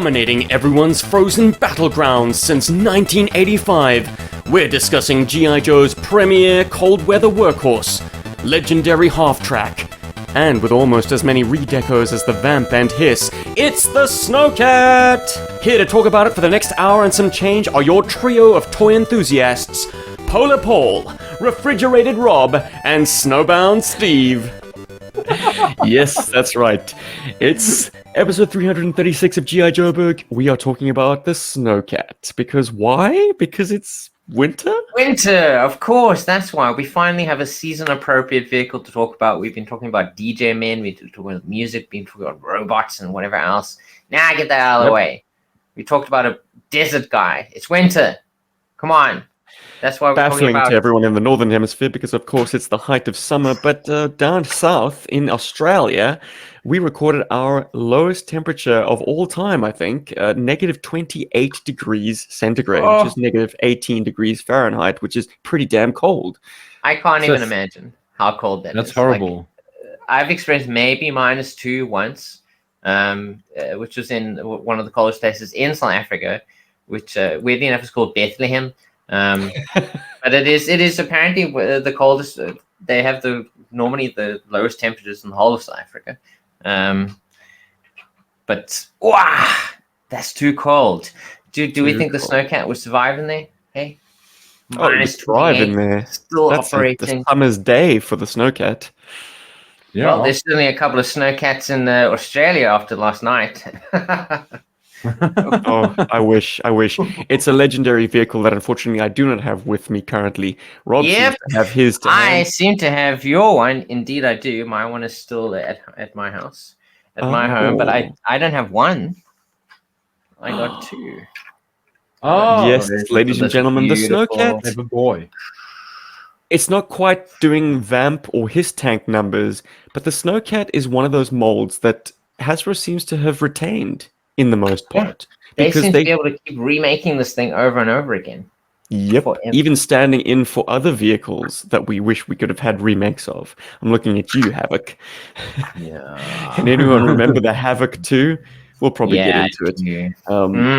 Dominating everyone's frozen battlegrounds since 1985, we're discussing GI Joe's premier cold weather workhorse, legendary half-track. And with almost as many redecos as the Vamp and Hiss, it's the Snowcat! Here to talk about it for the next hour and some change are your trio of toy enthusiasts, Polar Paul, Refrigerated Rob, and Snowbound Steve. Yes, that's right. It's episode 336 of GI Joburg. We are talking about the Snowcat. Because why? Because it's winter? Winter, of course. That's why. We finally have a season-appropriate vehicle to talk about. We've been talking about DJ men, we've been talking about music, we've been talking about robots and whatever else. Now get that out of the way. We talked about a desert guy. It's winter. Come on. That's why we're baffling talking about... to everyone in the Northern Hemisphere because, of course, it's the height of summer. But down south in Australia, we recorded our lowest temperature of all time, I think, negative 28 degrees centigrade, which is negative 18 degrees Fahrenheit, which is pretty damn cold. I can't even imagine how cold that is. That's horrible. Like, I've experienced maybe -2 once, which was in one of the coldest places in South Africa, which weirdly enough is called Bethlehem. But it is apparently the coldest. They have normally the lowest temperatures in the whole of South Africa. But wow, that's too cold. Do we think the Snowcat would survive in there? Hey, Oh, it would thrive in there. Still That's operating. the summer's day for the Snowcat. Yeah. Well, there's certainly a couple of Snowcats in Australia after last night. Oh, I wish. It's a legendary vehicle that unfortunately I do not have with me currently. Rob seems to have his to I hand. seem to have your one. Indeed, I do. My one is still at my house, at my home, but I don't have one. I got two. Oh, Yes, ladies and gentlemen, the Snowcat. Clever boy. It's not quite doing Vamp or Hiss tank numbers, but the Snowcat is one of those molds that Hasbro seems to have retained in the most part. They seem to be able to keep remaking this thing over and over again. Yep, Forever. even standing in for other vehicles that we wish we could have had remakes of. I'm looking at you, Havoc. Yeah. Can anyone remember the Havoc 2? We'll probably get into it.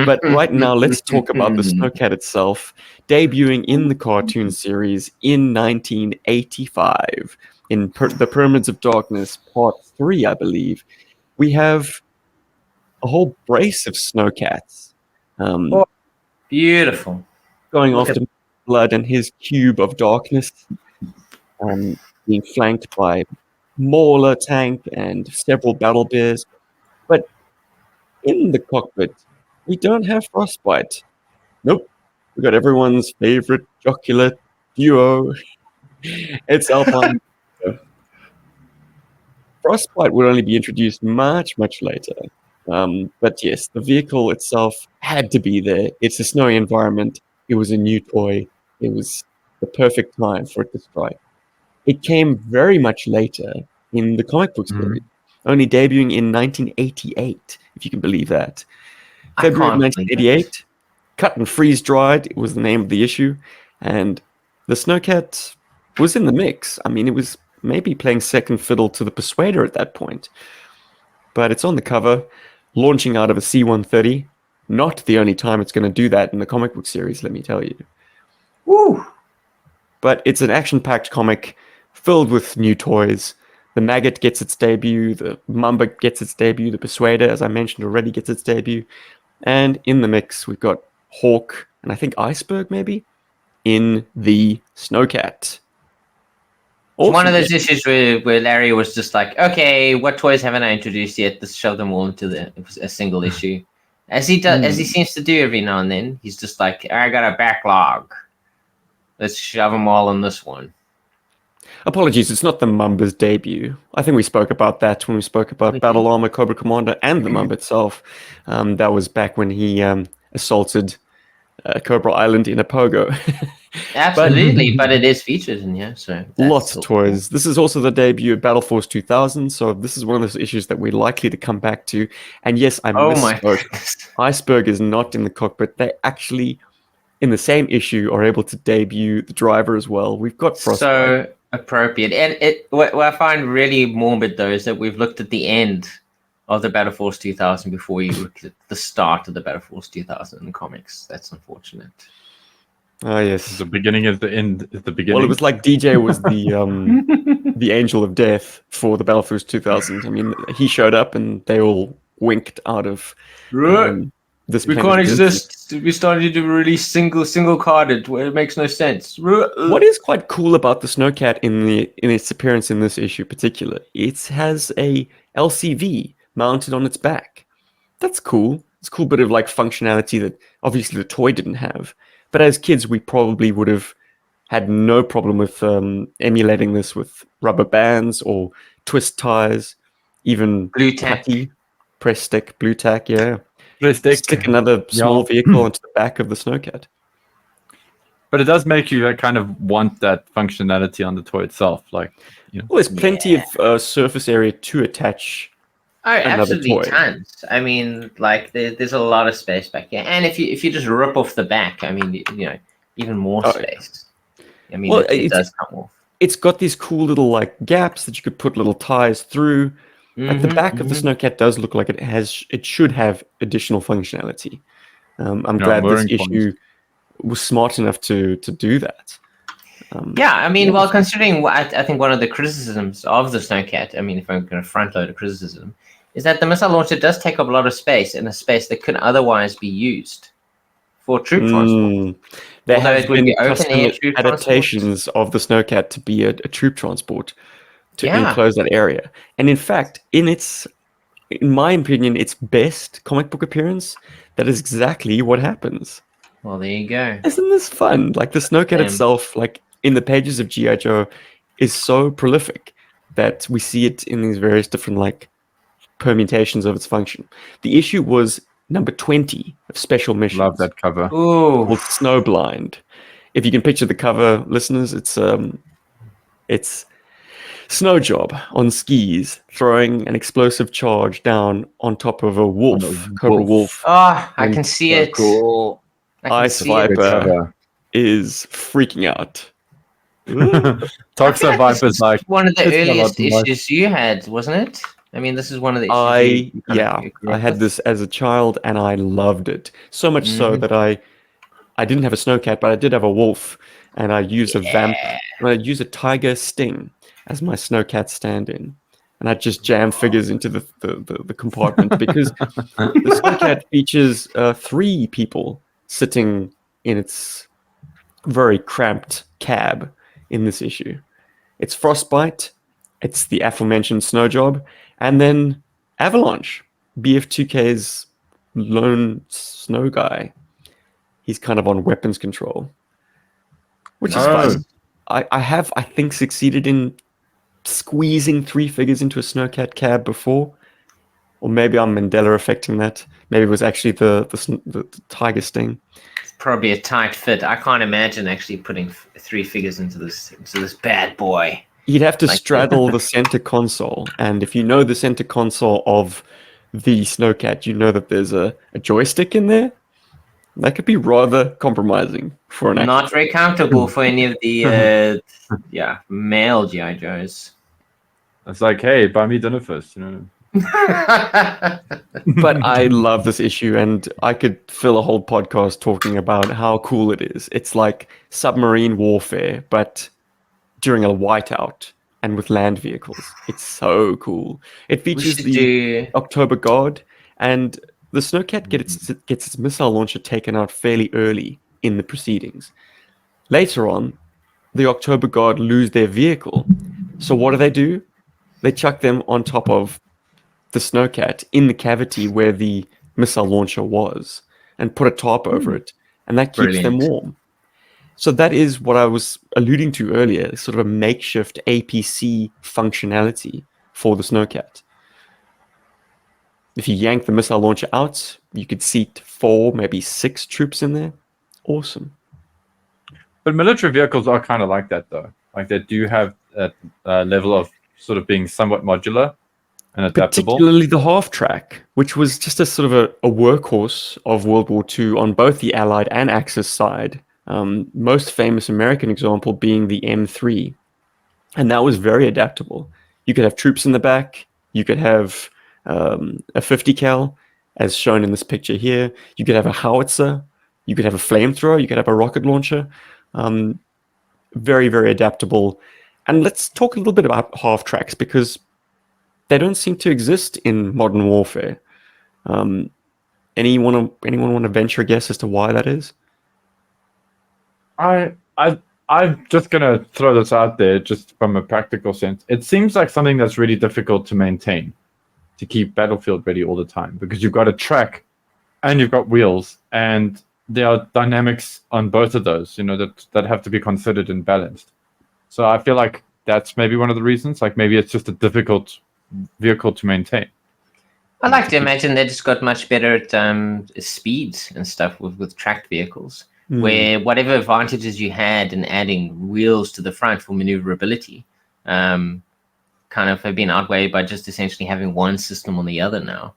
But right now, let's talk about the Snowcat itself, debuting in the cartoon series in 1985 in The Pyramids of Darkness, Part 3, I believe. We have a whole brace of Snowcats Beautiful. going after Blood and his cube of darkness, being flanked by Mauler tank and several battle bears. But in the cockpit, we don't have Frostbite. Nope. We got everyone's favorite jocular duo. It's Alpine. Frostbite would only be introduced much later. But yes, the vehicle itself had to be there. It's a snowy environment. It was a new toy. It was the perfect time for it to strike. It came very much later in the comic book series, only debuting in 1988, if you can believe that. February of 1988, cut and freeze dried, it was the name of the issue, and the Snowcat was in the mix. I mean, it was maybe playing second fiddle to the Persuader at that point. But it's on the cover, launching out of a C-130. Not the only time it's going to do that in the comic book series, let me tell you. Woo! But it's an action-packed comic filled with new toys. The Maggot gets its debut, the Mamba gets its debut, the Persuader, as I mentioned already, gets its debut. And in the mix, we've got Hawk and I think Iceberg, maybe, in the Snowcat. It's one of those issues where Larry was just like, okay, what toys haven't I introduced yet? Let's shove them all into a single issue. As he does, as he seems to do every now and then. He's just like, I got a backlog. Let's shove them all in this one. Apologies, it's not the Mamba's debut. I think we spoke about that when we spoke about Battle Armor, Cobra Commander, and the Mamba itself. That was back when he assaulted Cobra Island in a pogo. Absolutely, but it is featured in here, so lots of toys. Cool. This is also the debut of Battle Force 2000, so this is one of those issues that we're likely to come back to. And yes, I misspoke. Iceberg is not in the cockpit. They actually, in the same issue, are able to debut the driver as well. We've got Frostbite. So appropriate. And what I find really morbid, though, is that we've looked at the end of the Battle Force 2000 before you look at the start of the Battle Force 2000 in the comics. That's unfortunate. Oh yes. The beginning is the end. Is the beginning. Well, it was like DJ was the angel of death for the Battle Force 2000. I mean, he showed up and they all winked out of this. We can't exist. We started to release single carded where it makes no sense. What is quite cool about the Snowcat in its appearance in this issue, particular, it has a LCV mounted on its back. That's cool. It's a cool bit of like functionality that obviously the toy didn't have. But as kids, we probably would have had no problem with emulating this with rubber bands or twist ties, even Blue tack. tacky, press stick, blue tack, yeah. Stick. Stick another small vehicle onto the back of the Snowcat. But it does make you kind of want that functionality on the toy itself. Like, Well, there's plenty of surface area to attach. Oh, absolutely toy. tons. I mean, like there's a lot of space back here, and if you just rip off the back, I mean, even more space. I mean, Well, it does come off. It's got these cool little like gaps that you could put little ties through. Like the back of the Snowcat does look like it should have additional functionality. I'm glad this issue was smart enough to do that. Yeah, I mean, well, considering I think one of the criticisms of the Snowcat, I mean, if I'm going to front load a criticism, is that the missile launcher does take up a lot of space in a space that could otherwise be used for troop transport. There Although have it would been be open custom air troop adaptations of the Snowcat to be a troop transport to Yeah. enclose that area. And in fact, in my opinion, its best comic book appearance, that is exactly what happens. Well, there you go. Isn't this fun? Like the Snowcat itself, like in the pages of GI Joe, is so prolific that we see it in these various different like permutations of its function. The issue was number 20 of Special Missions. love that cover. Ooh, Called Snowblind. If you can picture the cover, listeners, it's Snow Job on skis throwing an explosive charge down on top of a wolf, cobra wolf. I can see it. Cool. I can Ice see it. Viper is freaking out. Toxa This Viper's is like one of the it's a lot earliest of life. issues you had, wasn't it? I mean, this is one of the issues. I had this as a child and I loved it so much so that I didn't have a Snowcat, but I did have a wolf, and I used a vamp. And I used a tiger sting as my Snowcat stand-in, and I just jam figures into the compartment because the Snowcat features 3 people sitting in its very cramped cab in this issue. It's Frostbite, it's the aforementioned Snow Job, and then Avalanche, BF2K's lone snow guy. He's kind of on weapons control, which is fun. I have, I think, succeeded in squeezing 3 figures into a Snowcat cab before, or maybe I'm Mandela affecting that. Maybe it was actually the tiger sting. It's probably a tight fit. I can't imagine actually putting 3 figures into this bad boy. You'd have to straddle the center console, and if you know the center console of the Snowcat, you know that there's a joystick in there. That could be rather compromising for an Not very comfortable for any of the male GI Joes. It's like, hey, buy me dinner first, you know. But I love this issue, and I could fill a whole podcast talking about how cool it is. It's like submarine warfare, but during a whiteout and with land vehicles. It's so cool. It features the October Guard, and the Snowcat gets its missile launcher taken out fairly early in the proceedings. Later on, the October Guard lose their vehicle. So what do? They chuck them on top of the Snowcat in the cavity where the missile launcher was and put a tarp over it, and that keeps them warm. So that is what I was alluding to earlier, sort of a makeshift APC functionality for the Snowcat. If you yank the missile launcher out, you could seat 4, maybe 6 troops in there. Awesome. But military vehicles are kind of like that, though. Like they do have that level of sort of being somewhat modular and adaptable. Particularly the half-track, which was just a sort of a workhorse of World War II on both the Allied and Axis side. Most famous American example being the M3. And that was very adaptable. You could have troops in the back. You could have a 50 cal, as shown in this picture here. You could have a howitzer, you could have a flamethrower, you could have a rocket launcher. Very, very adaptable. And let's talk a little bit about half tracks, because they don't seem to exist in modern warfare. Anyone want to venture a guess as to why that is? I'm just gonna throw this out there, just from a practical sense. It seems like something that's really difficult to maintain, to keep battlefield ready all the time, because you've got a track and you've got wheels, and there are dynamics on both of those, that have to be considered and balanced. So I feel like that's maybe one of the reasons. Like, maybe it's just a difficult vehicle to maintain. I like to imagine they just got much better at speeds and stuff with tracked vehicles, where whatever advantages you had in adding wheels to the front for maneuverability kind of have been outweighed by just essentially having one system on the other now.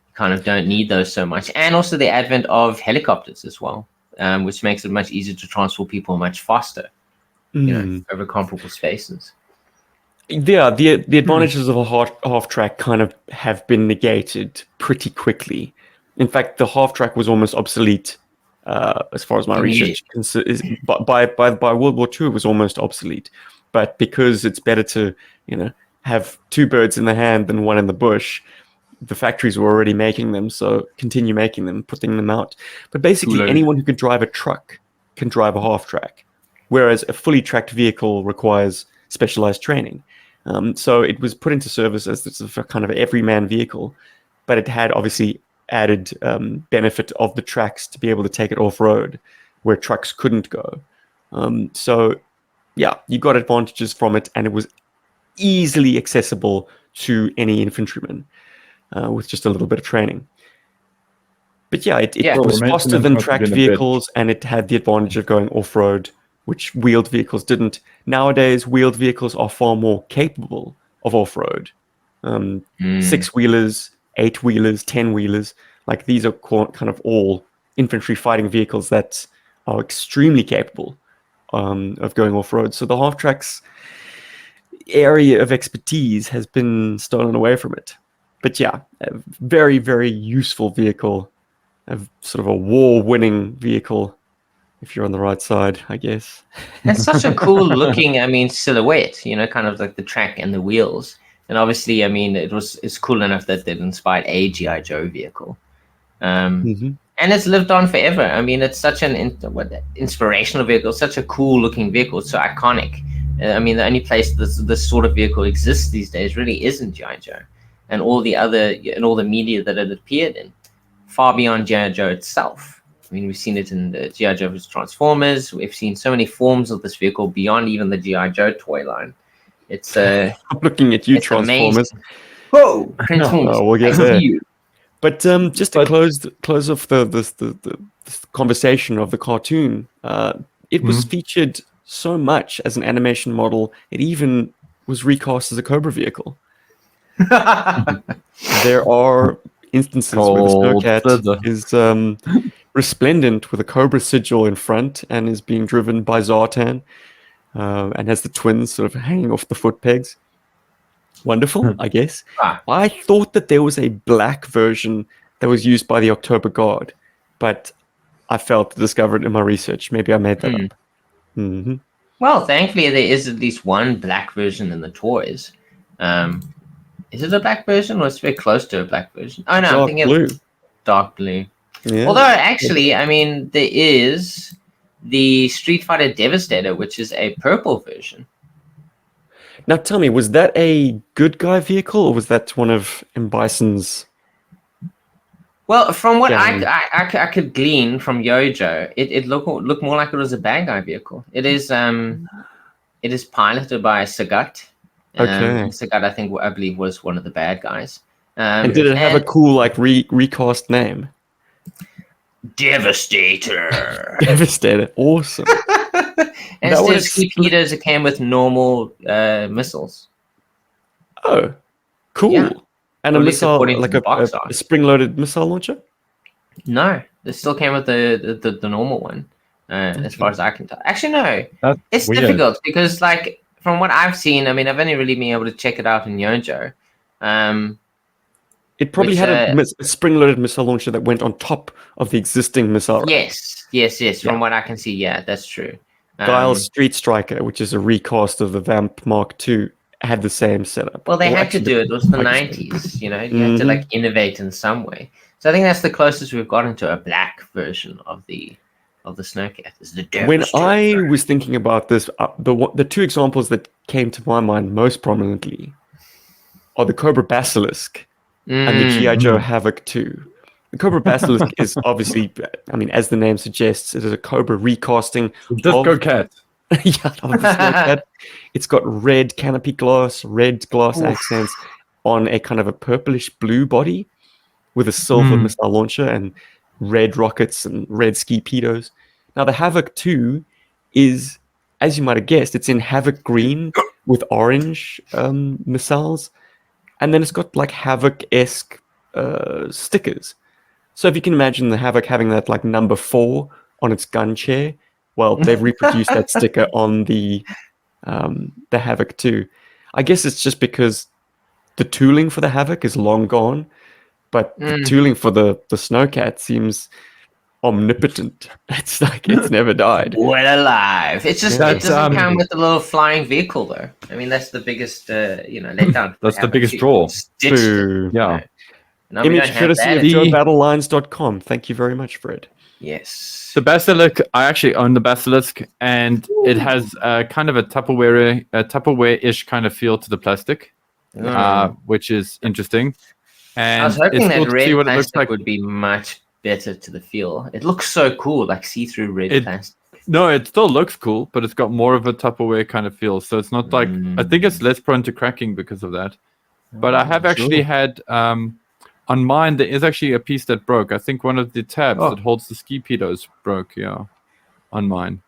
You kind of don't need those so much. And also the advent of helicopters as well, which makes it much easier to transport people much faster, over comparable spaces. Yeah, the advantages of a half track kind of have been negated pretty quickly. In fact, the half track was almost obsolete, as far as my research is. By World War II, it was almost obsolete. But because it's better to have two birds in the hand than one in the bush, the factories were already making them, so continue making them, putting them out. But basically, anyone who can drive a truck can drive a half track, whereas a fully tracked vehicle requires specialized training. So it was put into service as this kind of everyman vehicle, but it had obviously added benefit of the tracks to be able to take it off-road where trucks couldn't go. So yeah, you got advantages from it, and it was easily accessible to any infantryman with just a little bit of training. But yeah, it was faster than tracked vehicles, and it had the advantage of going off-road, which wheeled vehicles didn't. Nowadays, wheeled vehicles are far more capable of off-road. 6-wheelers, 8-wheelers, 10-wheelers, like these are kind of all infantry fighting vehicles that are extremely capable of going off-road. So the half-track's area of expertise has been stolen away from it. But yeah, a very, very useful vehicle, sort of a war-winning vehicle, if you're on the right side, I guess. It's such a cool looking, silhouette, kind of like the track and the wheels. And obviously, it's cool enough that it inspired a GI Joe vehicle. And it's lived on forever. It's such an inspirational vehicle, such a cool looking vehicle, so iconic. The only place this sort of vehicle exists these days really isn't GI Joe, and all the media that it appeared in, far beyond GI Joe itself. We've seen it in the GI Joe Transformers. We've seen so many forms of this vehicle beyond even the GI Joe toy line. It's I'm looking at you, Transformers. Amazing. Whoa, Transformers! No, we'll get there. But just to close off the conversation of the cartoon, it was featured so much as an animation model, it even was recast as a Cobra vehicle. There are instances where the Snowcat is resplendent with a Cobra sigil in front and is being driven by Zartan, and has the twins sort of hanging off the foot pegs. Wonderful, I guess. I thought that there was a black version that was used by the October Guard, but I failed to discover it in my research. Maybe I made that up. Well, thankfully, there is at least one black version in the toys. Is it a black version, or it's very close to a black version? Oh, no, I'm thinking blue. Dark blue. Yeah. Although, actually, there is the Street Fighter Devastator, which is a purple version. Now, tell me, was that a good guy vehicle, or was that one of M. Bison's? Well, from what I could glean from Yojo, it looked more like it was a bad guy vehicle. It is piloted by Sagat. Sagat, I believe, was one of the bad guys. And did it have a cool recast name? Devastator. Devastator, awesome. And instead of Ski-pedos, it came with normal missiles. Oh, cool. Yeah. And a missile, like a spring-loaded missile launcher? No, it still came with the normal one, as far as I can tell. Actually, no. It's weird. Difficult because, from what I've seen, I've only really been able to check it out in Yojo. It probably Which, had a spring-loaded missile launcher that went on top of the existing missile rack. Yes. From what I can see, yeah, that's true. Guile's Street Striker, which is a recast of the Vamp Mark II, had the same setup. Well, they Or had to actually, do it. It was the like I said. 90s. You know, you had to like innovate in some way. So I think that's the closest we've gotten to a black version of the Snowcat. Is the When I Devastator. was thinking about this, the two examples that came to my mind most prominently are the Cobra Basilisk and the GI Joe Havoc 2. The Cobra Basilisk is obviously, I mean, as the name suggests, it is a Cobra recasting Disco Cat. of the Snowcat. It's got red canopy glass, red glass accents on a kind of a purplish blue body with a silver missile launcher and red rockets and red ski-pedos. Now, the Havoc 2 is, as you might have guessed, it's in Havoc green with orange missiles. And then it's got like Havoc-esque stickers. So if you can imagine the Havoc having that like number 4 on its gun chair, well, they've reproduced that sticker on the Havoc 2. I guess it's just because the tooling for the Havoc is long gone, but the tooling for the Snowcat seems omnipotent. It's like it's never died. Well alive. It's just That's, it doesn't come with the little flying vehicle though. I mean that's the biggest letdown. That's the biggest draw. Boo. Yeah. No, we Image don't have courtesy that. of JoeBattleLines.com. Thank you very much, Fred. Yes. The Basilisk, I actually own the Basilisk, and it has kind of a Tupperware-ish kind of feel to the plastic, which is interesting. And I was hoping it's that cool to see red what it looks plastic like. would be much better to the feel. It looks so cool, like see-through red plastic. No, it still looks cool, but it's got more of a Tupperware kind of feel. So it's not like I think it's less prone to cracking because of that. But I have actually had on mine there is actually a piece that broke. I think one of the tabs that holds the ski-pedos broke. Yeah, on mine.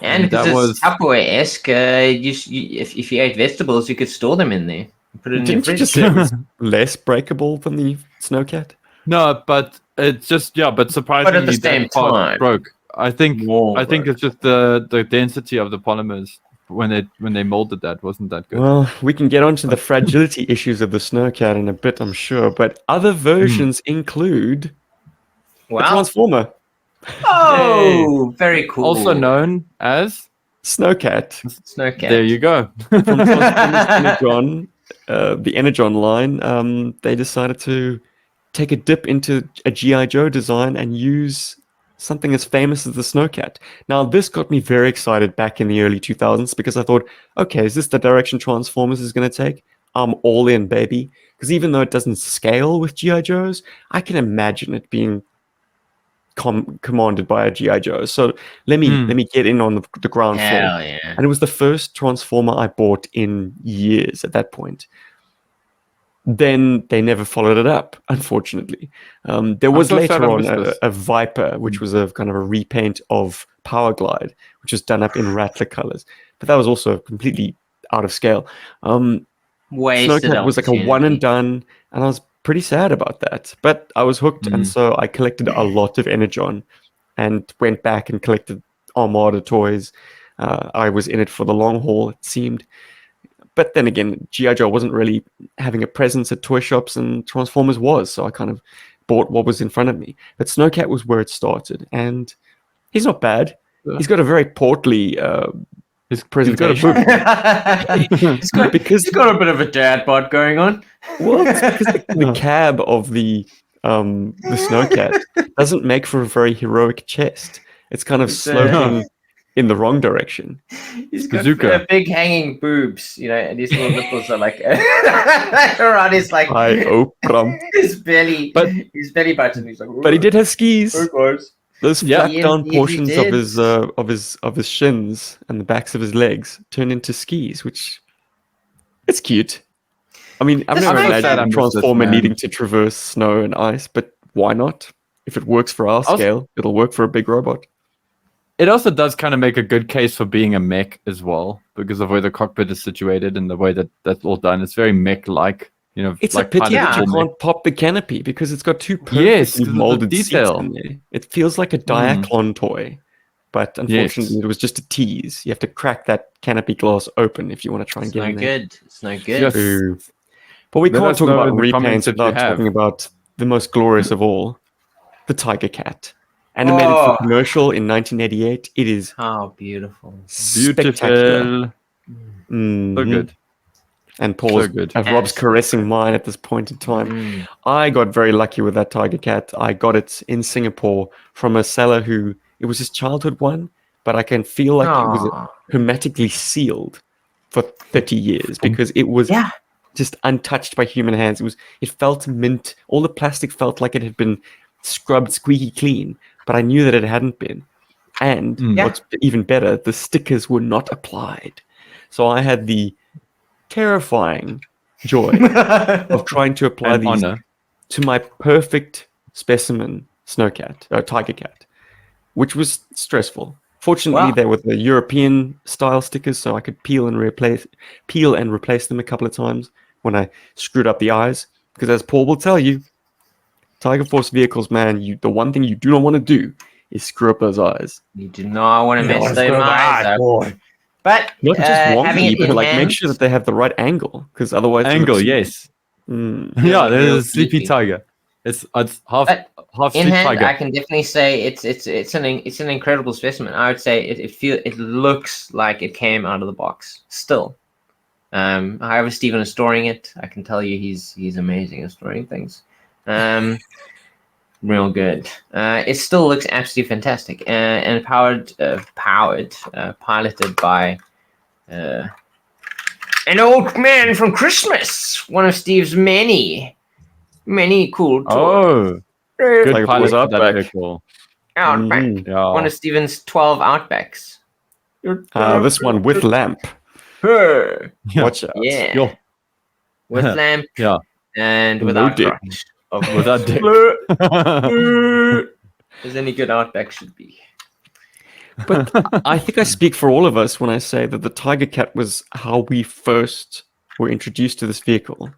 And because that it's was Tupperware-esque, if you ate vegetables, you could store them in there. Put it in your Didn't you fridge. just say it was less breakable than the Snowcat? no, but it's just but surprisingly the same that part time, broke. I think more it's just the density of the polymers when they molded that wasn't that good. Well, we can get onto the fragility issues of the Snowcat in a bit, I'm sure. But other versions include a Transformer, Oh, very cool. Also known as Snowcat. Snowcat. There you go. From Transformers Energon, the Energon line, they decided to take a dip into a GI Joe design and use something as famous as the Snowcat. Now, this got me very excited back in the early 2000s because I thought, okay, is this the direction Transformers is going to take? I'm all in, baby. Because even though it doesn't scale with GI Joes, I can imagine it being commanded by a GI Joe. So let me get in on the ground floor. Hell yeah. And it was the first Transformer I bought in years at that point. Then they never followed it up, unfortunately. There was later on a Viper, which was a kind of a repaint of Power Glide, which was done up in Rattler colors. But that was also completely out of scale. Snowcat was like a one and done, and I was pretty sad about that. But I was hooked, and so I collected a lot of Energon and went back and collected Armada toys. I was in it for the long haul, it seemed. But then again, G.I. Joe wasn't really having a presence at toy shops, and Transformers was, so I kind of bought what was in front of me. But Snowcat was where it started, and he's not bad. He's got a very portly presentation. He's got a bit of a dad bod going on. Well, it's because the cab of the Snowcat doesn't make for a very heroic chest. It's kind of sloping in the wrong direction. He's got big hanging boobs, and his little nipples are like around his like his belly, his belly button. He's like, but he did have skis. Oh, those flat down portions of his shins and the backs of his legs turned into skis, which it's cute. I mean, I've never imagined a Transformer needing to traverse snow and ice, but why not? If it works for our scale, it'll work for a big robot. It also does kind of make a good case for being a mech as well, because of where the cockpit is situated and the way that that's all done. It's very mech-like. It's like a pity that you can't pop the canopy because it's got two perfectly molded seats in there. It feels like a Diaclon toy, but unfortunately it was just a tease. You have to crack that canopy glass open if you want to try and get in there. It's no good. Yes. But we Let can't us talk know about in the comments repaints if you without have. talking about the most glorious of all, the Tiger Cat. Animated Oh. for commercial in 1988. It is How beautiful. spectacular. So Mhm. good. And Paul's, So good. as Rob's Absolutely caressing good. mine at this point in time. Mm. I got very lucky with that Tiger Cat. I got it in Singapore from a seller who, it was his childhood one, but I can feel like it was Aw. hermetically sealed for 30 years because it was Yeah. just untouched by human hands. It felt mint. All the plastic felt like it had been scrubbed squeaky clean, but I knew that it hadn't been. And Mm. what's even better, the stickers were not applied. So I had the terrifying joy of trying to apply An these honor. to my perfect specimen Snowcat, or Tiger Cat, which was stressful. Fortunately, Wow. they were the European style stickers, so I could peel and replace them a couple of times when I screwed up the eyes. Because as Paul will tell you, Tiger Force vehicles, man, the one thing you do not want to do is screw up those eyes. You do not want to Yeah, mess let's them go eyes back, up. boy. But Not just having wonky, it but in like make hand, sure that they have the right angle, because otherwise it Angle, looks- yes. Mm. Yeah, real there's a sleepy creepy. tiger. It's half But half in sleep hand, tiger. I can definitely say it's an incredible specimen. I would say it looks like it came out of the box still. However, Stephen is storing it. I can tell you he's amazing at storing things. Real good. It still looks absolutely fantastic, and piloted by an old man from Christmas. One of Steve's many cool toys. Oh, Good good Tiger pilot Force for that Outback. vehicle. Outback. Mhm. Yeah. One of Steven's 12 Outbacks. This one with lamp. Her. Yeah. Watch out. Yeah. Yo. With lamp Yeah. and No without dick. crotch. Of Without dick. As any good Outback should be. But I think I speak for all of us when I say that the Tiger Cat was how we first were introduced to this vehicle.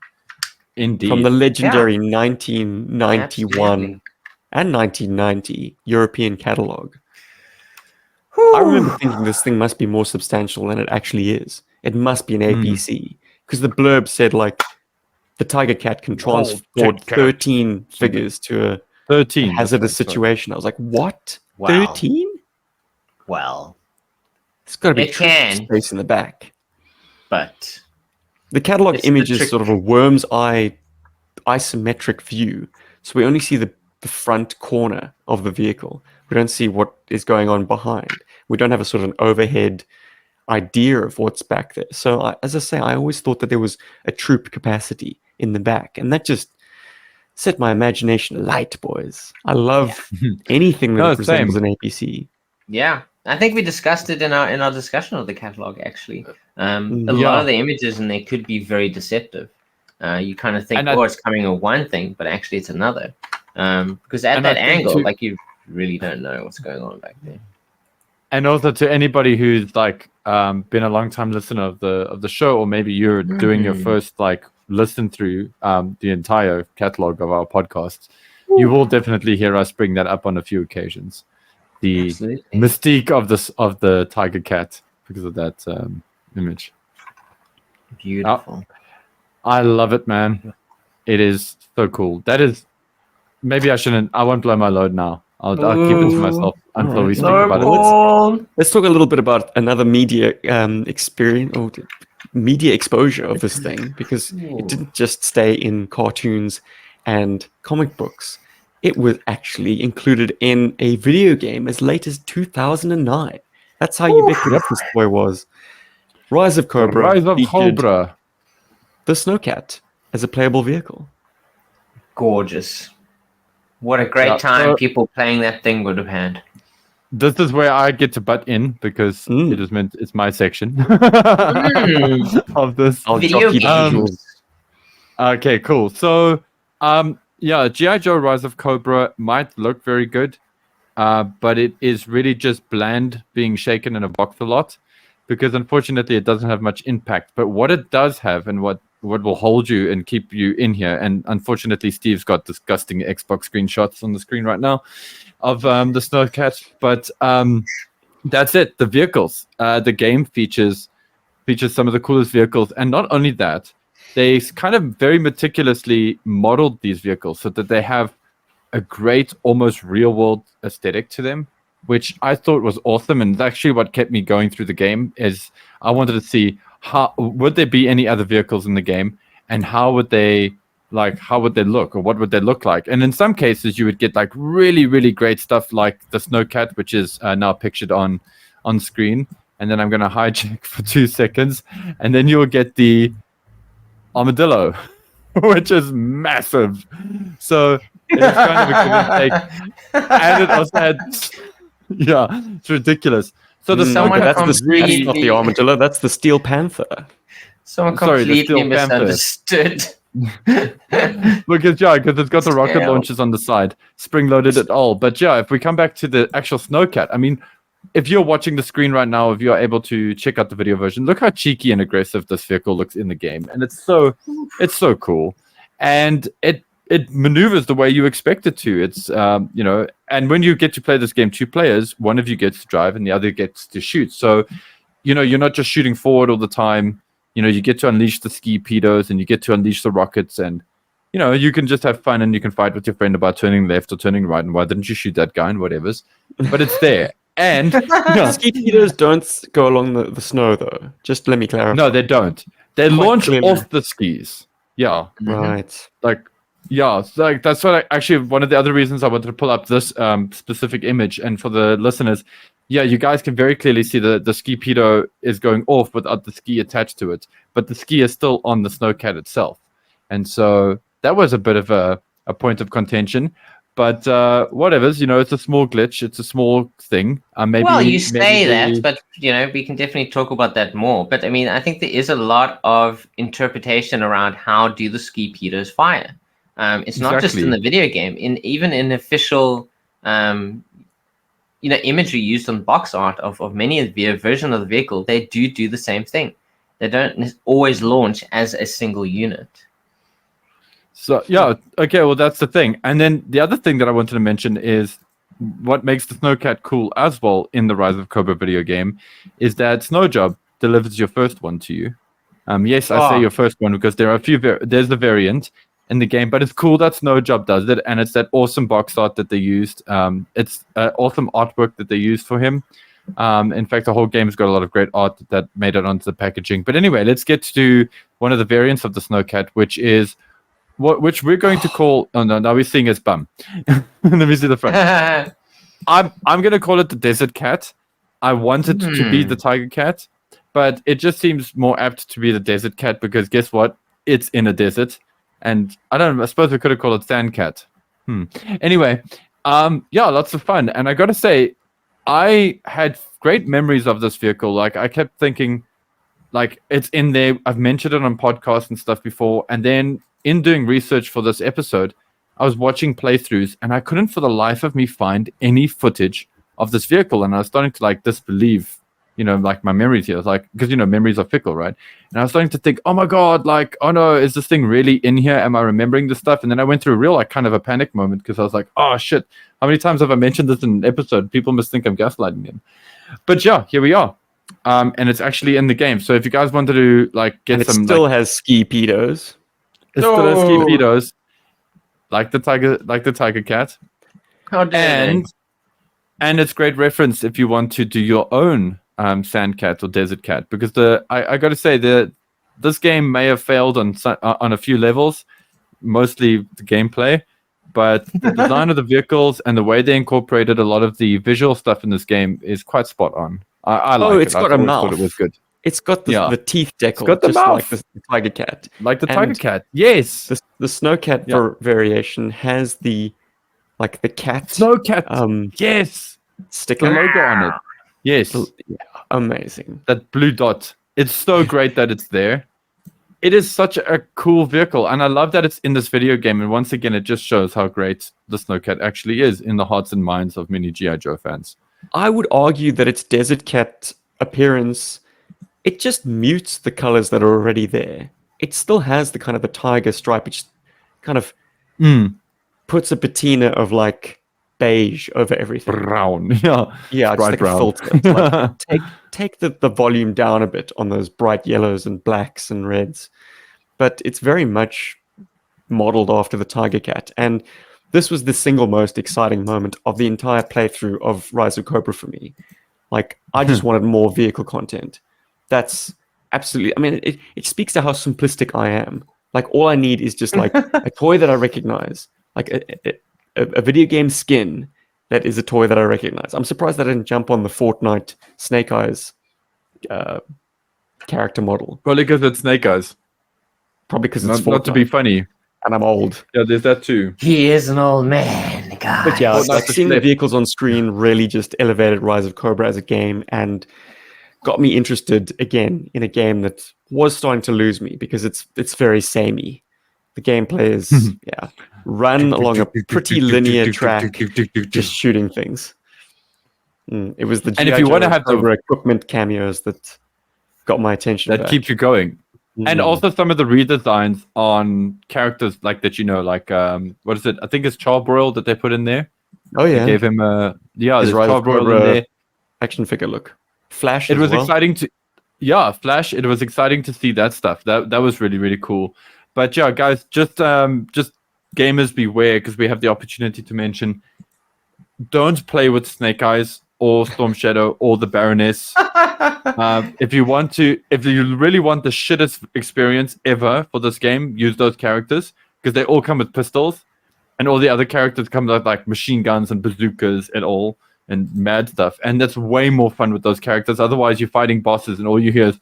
Indeed. From the legendary 1991 Absolutely. and 1990 European catalogue. I Whew. remember thinking this thing must be more substantial than it actually is. It must be an APC. Because the blurb said, like, the Tiger Cat can transport Cat. 13 figures to a 13. hazardous that's right, sorry. situation. I was like, what? Wow. 13? Well, It's got to be It can. space in the back. but The catalog It's the image is trick. sort of a worm's eye isometric view. So we only see the front corner of the vehicle. We don't see what is going on behind. We don't have a sort of an overhead idea of what's back there. So as I say, I always thought that there was a troop capacity in the back. And that just set my imagination alight, boys. I love anything that No, resembles same. an APC. yeah, I think we discussed it in our discussion of the catalog. Actually, a Mm. lot Yeah. of the images in there could be very deceptive. You kind of think, And oh, it's coming with one thing, but actually it's another. Because at And I that think angle, too- like you really don't know what's going on back there. And also to anybody who's like been a long time listener of the show, or maybe you're doing your first like listen through the entire catalog of our podcasts, you will definitely hear us bring that up on a few occasions. The Absolutely. mystique of the Tiger Cat because of that image. Beautiful. I love it, man. It is so cool. That is maybe I won't blow my load now. I'll keep it to myself until we Alright, speak no about it. Paul. Let's talk a little bit about another media experience or media exposure of this thing, because it didn't just stay in cartoons and comic books. It was actually included in a video game as late as 2009. That's how ubiquitous this toy was. Rise of Cobra Rise of featured Cobra. the Snowcat as a playable vehicle. Gorgeous. What a great Yeah, time so- people playing that thing would have had. This is where I get to butt in because Mm. it's my section Mm. of this. I'll Video jockey the games. visuals. Okay, cool. So, yeah, GI Joe Rise of Cobra might look very good, but it is really just bland being shaken in a box a lot, because unfortunately it doesn't have much impact. But what it does have, and what will hold you and keep you in here, and unfortunately Steve's got disgusting Xbox screenshots on the screen right now of the Snowcat, but that's it. The vehicles, the game features some of the coolest vehicles, and not only that, they kind of very meticulously modeled these vehicles so that they have a great, almost real-world aesthetic to them, which I thought was awesome. And actually what kept me going through the game is I wanted to see how would there be any other vehicles in the game, and how would they look, or what would they look like. And in some cases you would get like really, really great stuff like the Snowcat, which is now pictured on screen. And then I'm going to hijack for 2 seconds, and then you'll get the armadillo, which is massive. So it is kind of a give and take. And it also had, yeah, it's ridiculous. So the Someone Snowcat, that's not the armadillo. That's the Steel Panther. Someone Sorry, the completely Steel Panther. misunderstood. because it's got the rocket launchers on the side, spring-loaded it all. But yeah, if we come back to the actual Snowcat, I mean, if you're watching the screen right now, if you're able to check out the video version, look how cheeky and aggressive this vehicle looks in the game, and it's so cool, and it maneuvers the way you expect it to. It's and when you get to play this game 2 players, one of you gets to drive and the other gets to shoot. So you're not just shooting forward all the time. You get to unleash the ski-pedos, and you get to unleash the rockets, and you can just have fun, and you can fight with your friend about turning left or turning right, and why didn't you shoot that guy and whatever's. But it's there. And ski-pedos don't go along the snow, though. Just let me clarify. No, they don't. They launch off the skis. Yeah. Right. That's what actually one of the other reasons I wanted to pull up this specific image. And for the listeners, you guys can very clearly see the ski-pedo is going off without the ski attached to it, but the ski is still on the Snowcat itself. And so that was a bit of a point of contention. But whatever's, it's a small glitch. It's a small thing. Well, you say that, but we can definitely talk about that more. But I mean, I think there is a lot of interpretation around how do the ski-pedos fire. It's not just in the video game. Even in official, imagery used on box art of many of the version of the vehicle, they do the same thing. They don't always launch as a single unit. So okay, well that's the thing. And then the other thing that I wanted to mention is what makes the Snowcat cool as well in the Rise of Cobra video game is that Snowjob delivers your first one to you. Yes, I say your first one because there are a few. There's the variant in the game, but it's cool that Snowjob does it, and it's that awesome box art that they used. It's awesome artwork that they used for him. In fact, the whole game's got a lot of great art that made it onto the packaging. But anyway, let's get to one of the variants of the Snowcat, which we're going to call. Oh no, now we're seeing his bum. Let me see the front. I'm going to call it the Desert Cat. I want it to be the Tiger Cat, but it just seems more apt to be the Desert Cat because guess what? It's in a desert, and I suppose we could have called it Sand Cat. Anyway, lots of fun, and I got to say, I had great memories of this vehicle. Like I kept thinking, like it's in there. I've mentioned it on podcasts and stuff before, and then in doing research for this episode, I was watching playthroughs and I couldn't for the life of me find any footage of this vehicle. And I was starting to disbelieve, my memories here. I was like, because, memories are fickle, right? And I was starting to think, oh my God, oh no, is this thing really in here? Am I remembering this stuff? And then I went through a real, kind of a panic moment because I was like, oh shit, how many times have I mentioned this in an episode? People must think I'm gaslighting them. But yeah, here we are. And it's actually in the game. So if you guys wanted to get and some, it still has ski-pedos. It still has ski-pedos, like the Tiger Cat. How dare they? And it's great reference if you want to do your own Sand Cat or Desert Cat, because I got to say this game may have failed on a few levels, mostly the gameplay, but the design of the vehicles and the way they incorporated a lot of the visual stuff in this game is quite spot on. I like it. It's got a mouth. It was good. It's got the teeth decal, it's got the just mouth. like the Tiger Cat. Like the Tiger Cat, yes. The Snowcat variation has the cat. Snowcat, yes. Sticker the logo on it. Yes. Yeah, amazing. That blue dot. It's so great that it's there. It is such a cool vehicle, and I love that it's in this video game. And once again, it just shows how great the Snowcat actually is in the hearts and minds of many GI Joe fans. I would argue that its Desert Cat appearance, it just mutes the colors that are already there. It still has the kind of the tiger stripe, which kind of puts a patina of beige over everything. Brown, yeah, bright just brown. A filter. Take the volume down a bit on those bright yellows and blacks and reds. but it's very much modeled after the Tiger Cat. And this was the single most exciting moment of the entire playthrough of Rise of Cobra for me. Like, I just wanted more vehicle content. That's absolutely, I mean, it speaks to how simplistic I am. Like, all I need is just like a toy that I recognize, like a video game skin that is a toy that I recognize. I'm surprised I didn't jump on the Fortnite Snake Eyes character model. Probably because it's Snake Eyes. Probably because it's Not, not to be Fortnite, funny. and I'm old. Yeah, there's that too. He is an old man, guys. But yeah, Fortnite's like a seeing the flip. vehicles on screen really just elevated Rise of Cobra as a game and got me interested again in a game that was starting to lose me because it's very samey. The gameplay is run along a pretty linear track, just shooting things. It was the And if GI you want to Joe have the- Cobra equipment cameos that got my attention. that back. keeps you going. And Mm. also some of the redesigns on characters like that, like what is it? I think it's Charbroil that they put in there. Oh They yeah, gave him a His there's Rise of Charbroil in Cobra there. action figure look. Flash. It as was well. exciting to Flash. It was exciting to see that stuff. That was really, really cool. But yeah, guys, just gamers beware, because we have the opportunity to mention, don't play with Snake Eyes or Storm Shadow or the Baroness. If you really want the shittest experience ever for this game, use those characters, because they all come with pistols, and all the other characters come with like machine guns and bazookas and all, and mad stuff. And that's way more fun with those characters. Otherwise, you're fighting bosses and all you hear is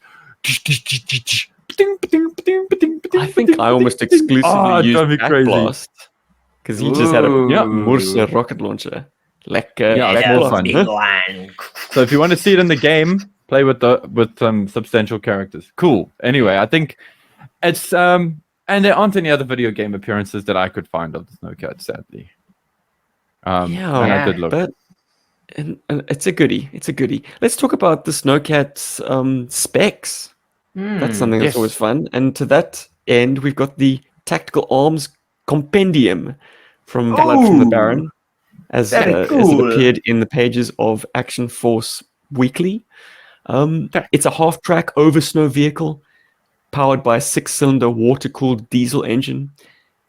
I think I almost exclusively used Back Blast because he just had a Morse rocket launcher. Like Yeah, Back it's more Blast, fun. big huh? one. So if you want to see it in the game, play with some substantial characters. Cool. Anyway, I think it's and there aren't any other video game appearances that I could find of the Snowcat, sadly. And I did look. But and it's a goodie. It's a goodie. Let's talk about the Snowcat's specs. That's something that's yes. always fun. And to that end, we've got the Tactical Arms Compendium from Blood from the Baron, as it appeared in the pages of Action Force Weekly. It's a half-track over-snow vehicle powered by a 6-cylinder water-cooled diesel engine,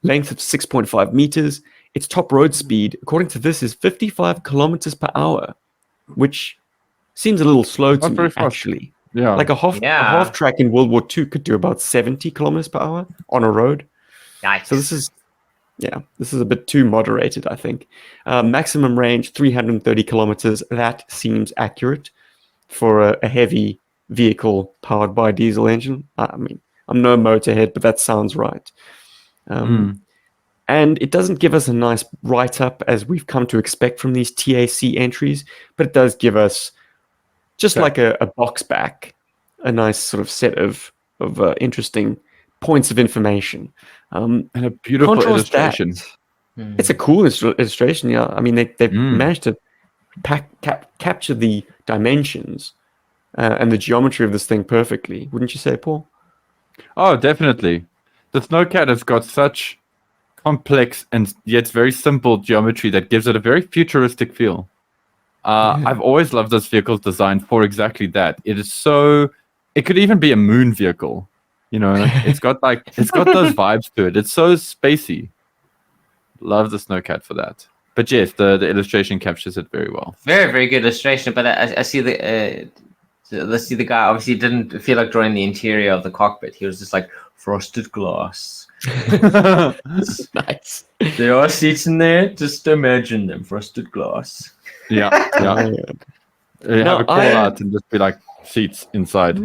length of 6.5 meters. Its top road speed, according to this, is 55 kilometers per hour, which seems a little slow to Not very me, fast. actually. Yeah. Like a half track in World War II could do about 70 kilometers per hour on a road. Yikes. So this is a bit too moderated, I think. Maximum range 330 kilometers. That seems accurate for a heavy vehicle powered by a diesel engine. I mean, I'm no motorhead, but that sounds right. And it doesn't give us a nice write-up as we've come to expect from these TAC entries, but it does give us just like a box back, a nice sort of set of interesting points of information. And a beautiful Contrast illustration. that. It's a cool illustration, yeah. I mean, they managed to capture the dimensions and the geometry of this thing perfectly. Wouldn't you say, Paul? Oh, definitely. The Snowcat has got such complex and yet very simple geometry that gives it a very futuristic feel. I've always loved this vehicle's design for exactly that. It is so... It could even be a moon vehicle. You know, it's got those vibes to it. It's so spacey. Love the Snowcat for that. But yes, the illustration captures it very well. Very, very good illustration. But I see let's see, the guy obviously didn't feel like drawing the interior of the cockpit. He was just like frosted glass. Nice. There are seats in there. Just imagine them, frosted glass. Yeah. Have a call out and just be like seats inside.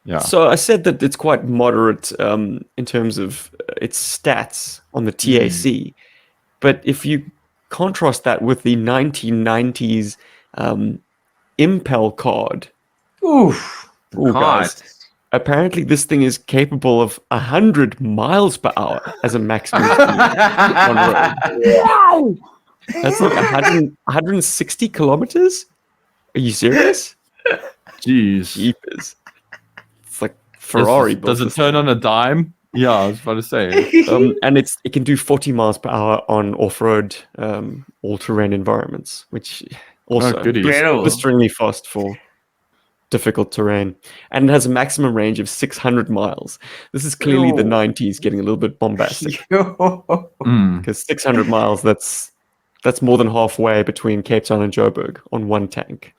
Yeah. So I said that it's quite moderate in terms of its stats on the TAC, but if you contrast that with the 1990s Impel card, guys, apparently this thing is capable of 100 miles per hour as a maximum speed on road. Wow! That's like 160 kilometers? Are you serious? Jeez. Jeepers. It's like Ferrari. Does it turn on a dime? Yeah, I was about to say. And it can do 40 miles per hour on off-road, all-terrain environments, which also goodies. blisteringly fast for difficult terrain, and it has a maximum range of 600 miles. This is clearly the Yo. 90s getting a little bit bombastic, Mm. because 600 miles, that's more than halfway between Cape Town and Joburg on one tank.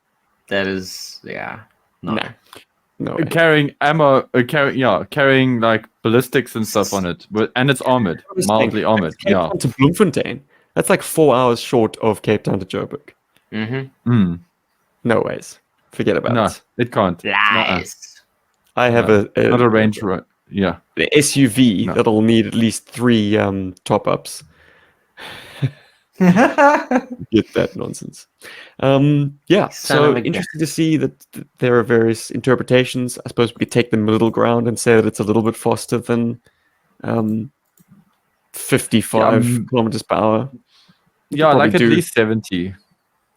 That is, yeah. No. No. No way. Carrying ammo, carrying like ballistics and stuff on it, and it's armored, mildly armored. Cape Yeah. Town to Bloemfontein. That's like 4 hours short of Cape Town to Joburg. Mm-hmm. Mm. No ways. Forget about No, it. it can't. Lies. I have Not a range road. Yeah. the SUV No. that'll need at least 3 top-ups. Get that nonsense. Yeah, Son so of a gun. interesting to see that there are various interpretations. I suppose we could take the middle ground and say that it's a little bit faster than 55 kilometers per hour. You Yeah, could like probably at do least 70.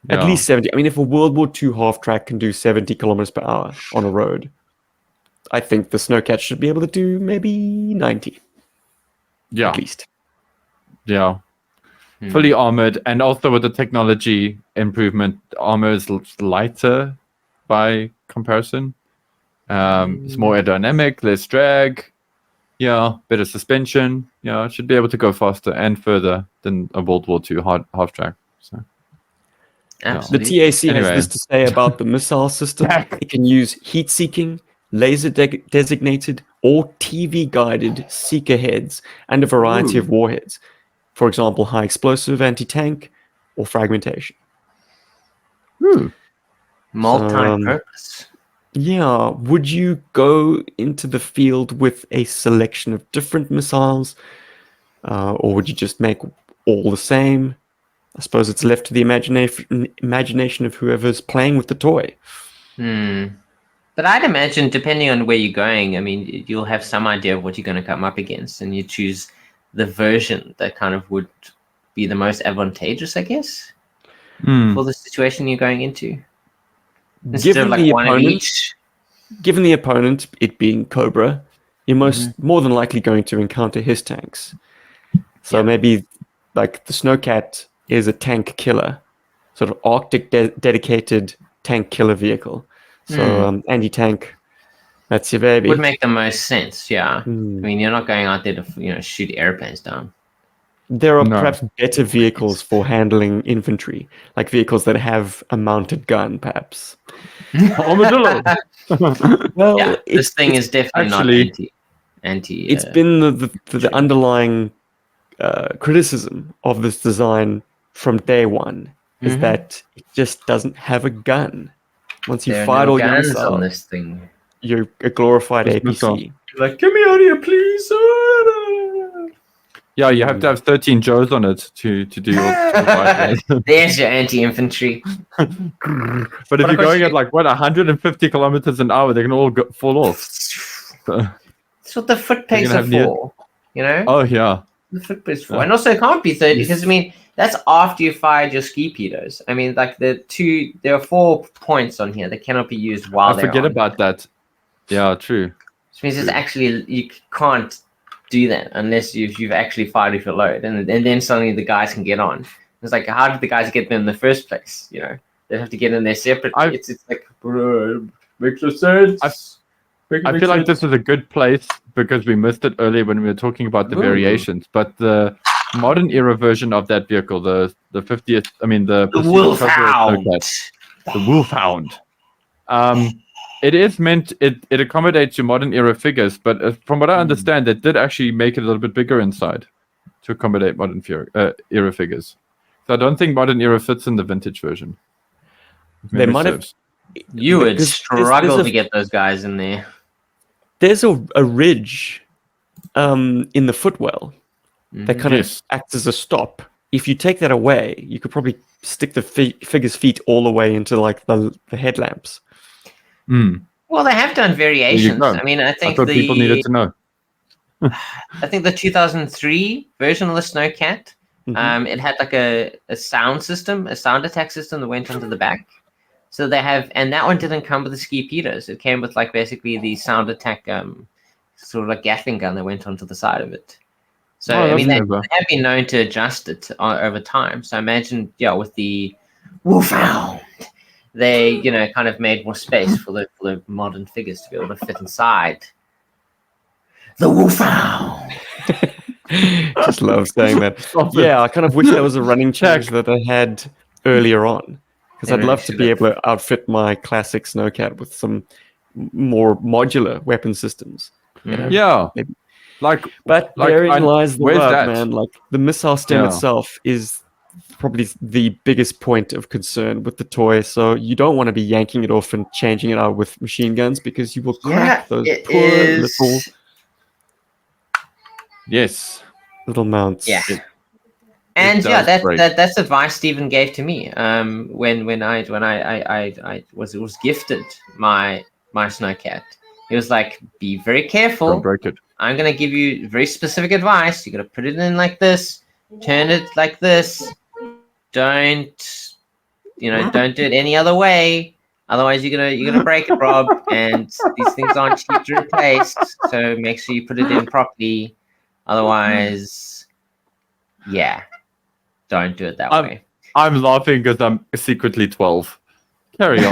at Yeah. least 70. I mean, if a World War II half track can do 70 kilometers per hour on a road, I think the Snowcat should be able to do maybe 90 Yeah. at least. Yeah. Hmm. Fully armored, and also with the technology improvement, the armor is lighter by comparison. It's more aerodynamic, less drag. Yeah, better suspension. Yeah, it should be able to go faster and further than a World War II half track. So The Absolutely. TAC has Anyway. this to say about the missile system. It can use heat-seeking, laser-designated, or TV-guided seeker heads and a variety Ooh. of warheads. For example, high-explosive, anti-tank, or fragmentation. Ooh. Multi-purpose. Yeah, would you go into the field with a selection of different missiles, or would you just make all the same? I suppose it's left to the imagination of whoever's playing with the toy. But I'd imagine, depending on where you're going, I mean, you'll have some idea of what you're going to come up against, and you choose the version that kind of would be the most advantageous, I guess, for the situation you're going into. Instead of like one of each. Given the opponent, it being Cobra, you're more than likely going to encounter his tanks. So maybe like the Snowcat is a tank killer, sort of Arctic dedicated tank killer vehicle. So anti-tank, that's your baby. Would make the most sense, yeah. I mean, you're not going out there to shoot airplanes down. There are perhaps better vehicles for handling infantry, like vehicles that have a mounted gun, perhaps. Armadillo. Well, Yeah, this thing is definitely actually- not anti. It's been the underlying criticism of this design from day one is that it just doesn't have a gun. Once you there are fired no all your guns on missiles, this thing. you're a glorified Just APC. missile. Like, get me out of here, please. Yeah, you have to have 13 Joes on it to do your fight. There's your anti-infantry. But if of you're course going you- at like 150 kilometers an hour, they can all fall off. So- That's what the foot pegs gonna are have near- for. You know? oh yeah, The foot pegs for. And also it can't be 30 because I mean that's after you fired your ski-pedos. I mean, like there are 4 points on here that cannot be used while I they're forget on. about that. Yeah, true. Which means it's actually you can't do that unless you've actually fired off your load, and then suddenly the guys can get on. It's like, how did the guys get there in the first place? You know, they have to get in there separately. It's like, bro, makes no sense. I feel like this is a good place because we missed it earlier when we were talking about the variations. But the modern era version of that vehicle, the 50th, I mean the Wolfhound. the Wolfhound. It is meant it accommodates your modern era figures, but from what I understand, they did actually make it a little bit bigger inside to accommodate modern era figures. So I don't think modern era fits in the vintage version. They might have. You would There's struggle a- to get those guys in there. There's a ridge in the footwell that kind Yes. of acts as a stop. If you take that away, you could probably stick the figure's feet all the way into like the headlamps. Well, they have done variations. go. I mean, I I think thought people needed to know. I think the 2003 version of the Snowcat, it had like a sound system, a sound attack system that went onto the back. So they have, and that one didn't come with the Ski-pedos. It came with like basically the sound attack, sort of like Gatling gun that went onto the side of it. So I mean, they have been known to adjust it over time. So I imagine, with the Wolfhound, they, you know, kind of made more space for the modern figures to be able to fit inside. The Wolfhound. Just love saying that. Stop it. Yeah, I kind of wish there was a running challenge that they had earlier on, because They I'd really love to should be have. able to outfit my classic Snowcat with some more modular weapon systems. You know? Yeah. Maybe. Like, But like, therein lies the where's rub, that? man. Like the missile stem Yeah. itself is probably the biggest point of concern with the toy. So you don't want to be yanking it off and changing it out with machine guns, because you will crack those it poor is. Yes. little mounts. Yeah. It And yeah, does break. that's advice Stephen gave to me. When I was gifted my Snowcat, he was like, "Be very Don't careful. break it. I'm gonna give you very specific advice. You gotta put it in like this, turn it like this. Don't don't do it any other way. Otherwise, you're gonna break it, Rob. And these things aren't cheap to replace. So make sure you put it in properly. Otherwise, yeah." Don't do it that way. I'm laughing because I'm secretly 12. Carry on.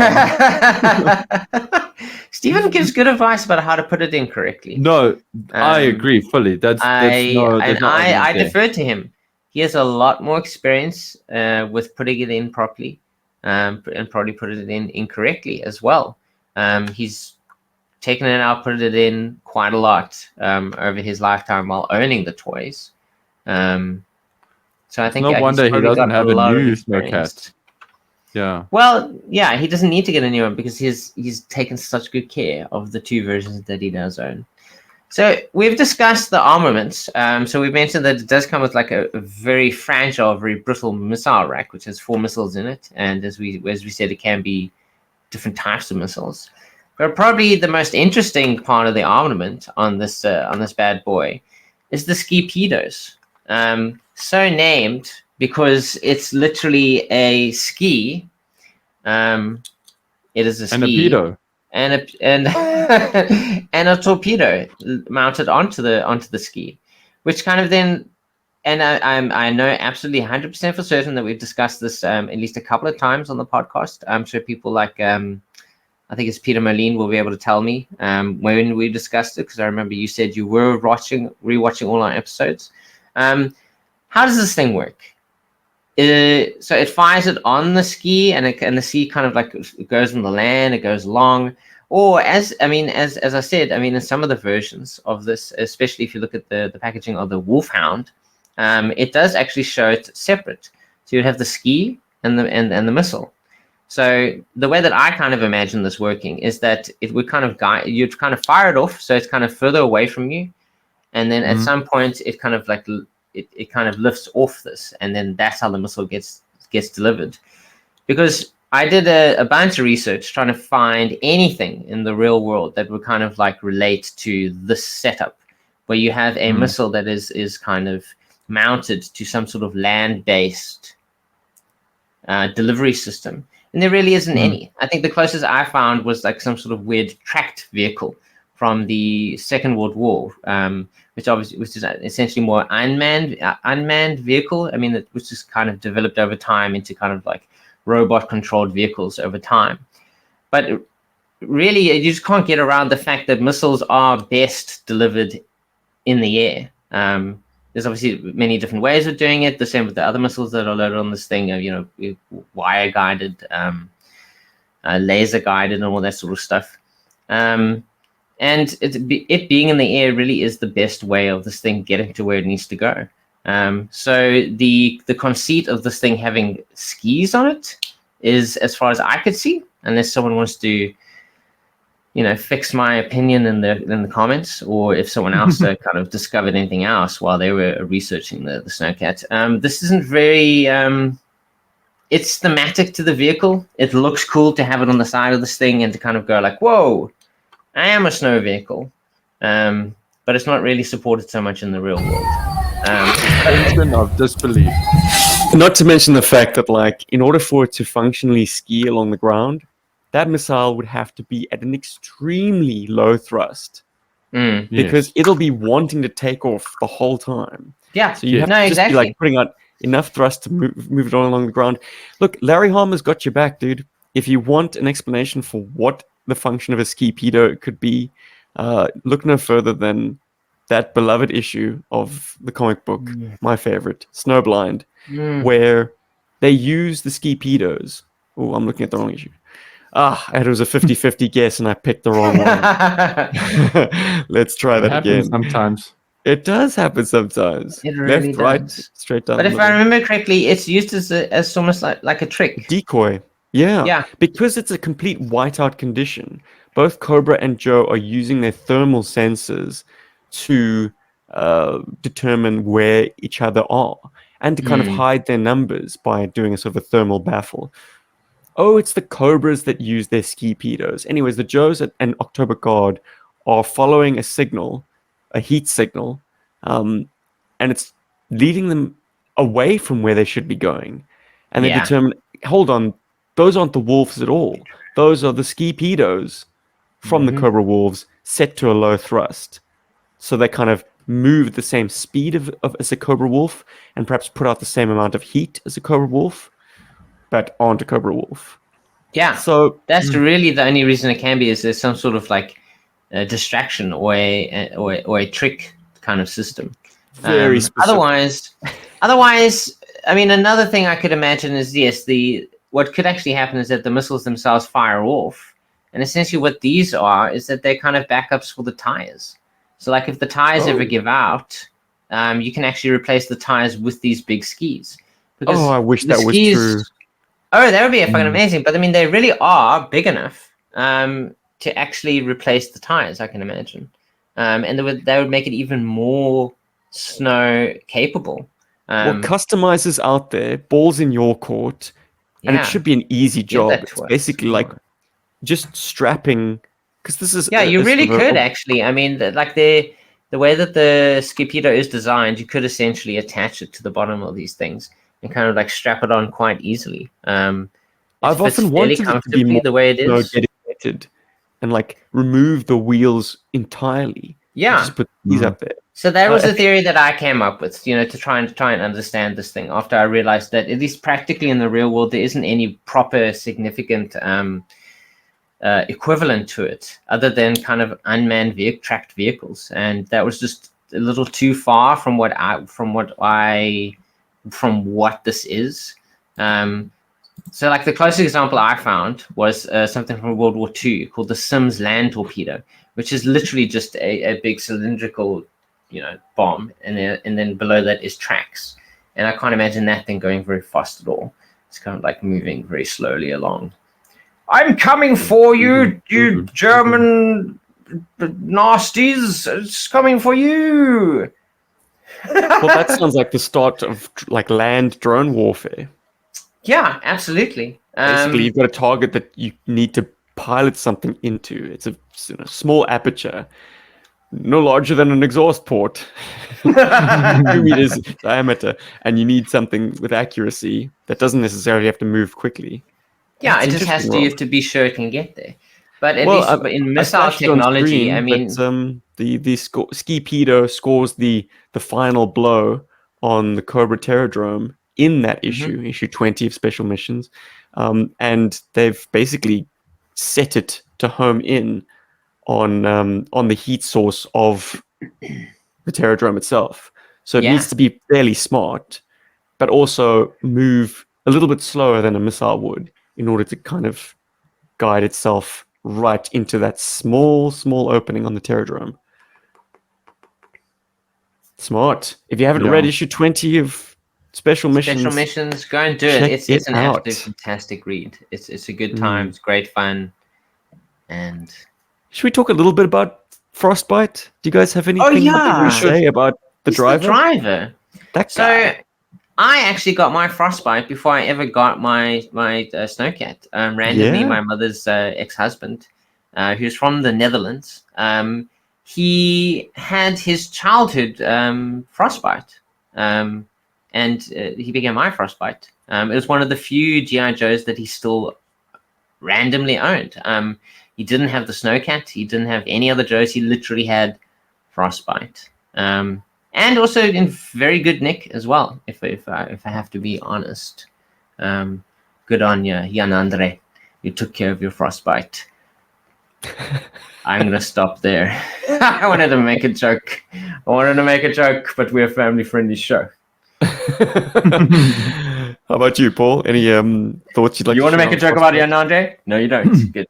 Stephen gives good advice about how to put it in correctly. No, I agree fully. I defer to him. He has a lot more experience with putting it in properly, and probably put it in incorrectly as well. He's taken it out, put it in quite a lot over his lifetime while owning the toys. So I think no wonder he doesn't have a new Snowcat. Snowcat. Yeah. Well, yeah, he doesn't need to get a new one because he's taken such good care of the two versions that he does own. So we've discussed the armaments. So we mentioned that it does come with like a very fragile, very brittle missile rack, which has 4 missiles in it, and as we said, it can be different types of missiles. But probably the most interesting part of the armament on this bad boy is the Ski-pedos. So named because it's literally a ski. It is a ski And a pedo. and a torpedo mounted onto the ski, which kind of then, and I know absolutely 100% for certain that we've discussed this at least a couple of times on the podcast. I'm sure people like I think it's Peter Moline will be able to tell me when we discussed it, because I remember you said you were rewatching all our episodes. How does this thing work? So it fires it on the ski, and the ski kind of like it goes on the land, it goes along. Or as I said, in some of the versions of this, especially if you look at the packaging of the Wolfhound, it does actually show it separate. So you'd have the ski and the missile. So the way that I kind of imagine this working is that it would kind of you'd kind of fire it off, so it's kind of further away from you, and then at some point it kind of like it kind of lifts off this, and then that's how the missile gets delivered. Because I did a bunch of research trying to find anything in the real world that would kind of like relate to this setup, where you have a missile that is kind of mounted to some sort of land-based delivery system. And there really isn't any. I think the closest I found was like some sort of weird tracked vehicle from the Second World War, which is essentially more unmanned vehicle. Which is kind of developed over time into kind of like robot-controlled vehicles over time. But really, you just can't get around the fact that missiles are best delivered in the air. There's obviously many different ways of doing it. The same with the other missiles that are loaded on this thing, wire guided, laser guided, and all that sort of stuff. And it being in the air really is the best way of this thing getting to where it needs to go. So the conceit of this thing having skis on it is, as far as I could see, unless someone wants to fix my opinion in the comments, or if someone else kind of discovered anything else while they were researching the Snowcat. This isn't very it's thematic to the vehicle. It looks cool to have it on the side of this thing and to kind of go like, whoa, I am a snow vehicle. But it's not really supported so much in the real world. Suspension of disbelief. Not to mention the fact that, like, in order for it to functionally ski along the ground, that missile would have to be at an extremely low thrust, because it'll be wanting to take off the whole time. Yeah, so you have to just be like putting out enough thrust to move it all along the ground. Look, Larry Harmer's got your back, dude. if you want an explanation for what the function of a ski-pedo could be, look no further than that beloved issue of the comic book, my favorite, Snowblind, where they use the ski-pedos. Oh, I'm looking at the wrong issue. It was a 50-50 guess and I picked the wrong one. Let's try It that happens again. sometimes. It does happen sometimes. It really Left, right, does. straight down But the if I middle. remember correctly, it's used as almost like a trick. Decoy. Yeah. Yeah. Because it's a complete whiteout condition, both Cobra and Joe are using their thermal sensors to determine where each other are and to kind of hide their numbers by doing a sort of a thermal baffle. Oh, it's the Cobras that use their ski-pedos. Anyways, the Joes and October Guard are following a signal, a heat signal, and it's leading them away from where they should be going. And they determine, hold on, those aren't the wolves at all. Those are the ski-pedos from the Cobra wolves set to a low thrust. So they kind of move at the same speed as a Cobra wolf and perhaps put out the same amount of heat as a Cobra wolf, but aren't a Cobra wolf. Yeah. So that's really the only reason it can be is there's some sort of like a distraction or a trick kind of system. Very specific. Otherwise, I mean, another thing I could imagine is what could actually happen is that the missiles themselves fire off, and essentially what these are is that they're kind of backups for the tires. So, like, if the tires ever give out, you can actually replace the tires with these big skis. Because I wish that was true. Oh, that would be fucking amazing. But I mean, they really are big enough to actually replace the tires, I can imagine. And they would make it even more snow capable. Customizers out there, balls in your court, and it should be an easy job. It's basically like just strapping, because this is you really could actually. I mean, the way that the Ski-pedo is designed, you could essentially attach it to the bottom of these things and kind of like strap it on quite easily. I've often wanted it to be more the way it is dedicated and like remove the wheels entirely. Yeah, just put these up there. So that was the theory that I came up with, to try and understand this thing. After I realized that at least practically in the real world, there isn't any proper significant equivalent to it, other than kind of unmanned tracked vehicles, and that was just a little too far from what this is. So like the closest example I found was something from World War II called the Sims land torpedo, which is literally just a big cylindrical bomb, and then below that is tracks, and I can't imagine that thing going very fast at all. It's kind of like moving very slowly along. I'm coming for you, you German nasties! It's coming for you. Well, that sounds like the start of like land drone warfare. Yeah, absolutely. Basically, you've got a target that you need to pilot something into. It's a small aperture, no larger than an exhaust port, 2 meters diameter, and you need something with accuracy that doesn't necessarily have to move quickly. Yeah, That's it just has to. You have to be sure it can get there. But at least in missile flashed it on technology, screen, I mean, the Ski-pedo scores the final blow on the Cobra Terradrome in that issue 20 of Special Missions, and they've basically set it to home in on the heat source of the Terradrome itself. So it needs to be fairly smart, but also move a little bit slower than a missile would in order to kind of guide itself right into that small opening on the Terradrome. Smart. If you haven't read issue 20 of Special Missions, go and do it. It's an absolute fantastic read. It's a good time. It's great fun. And should we talk a little bit about Frostbite? Do you guys have anything to say about the driver? That guy. I actually got my Frostbite before I ever got my Snowcat. Randomly, my mother's ex-husband, who's from the Netherlands, he had his childhood Frostbite, and he became my Frostbite. It was one of the few GI Joes that he still randomly owned. He didn't have the Snowcat. He didn't have any other Joes. He literally had Frostbite. And also in very good nick as well, if I have to be honest. Good on you, Jan Andre. You took care of your frostbite. I'm gonna stop there. I wanted to make a joke. But we're a family-friendly show. How about you, Paul? Any thoughts you'd like? You want to make a joke about Frostbite? Andre? No, you don't. Good.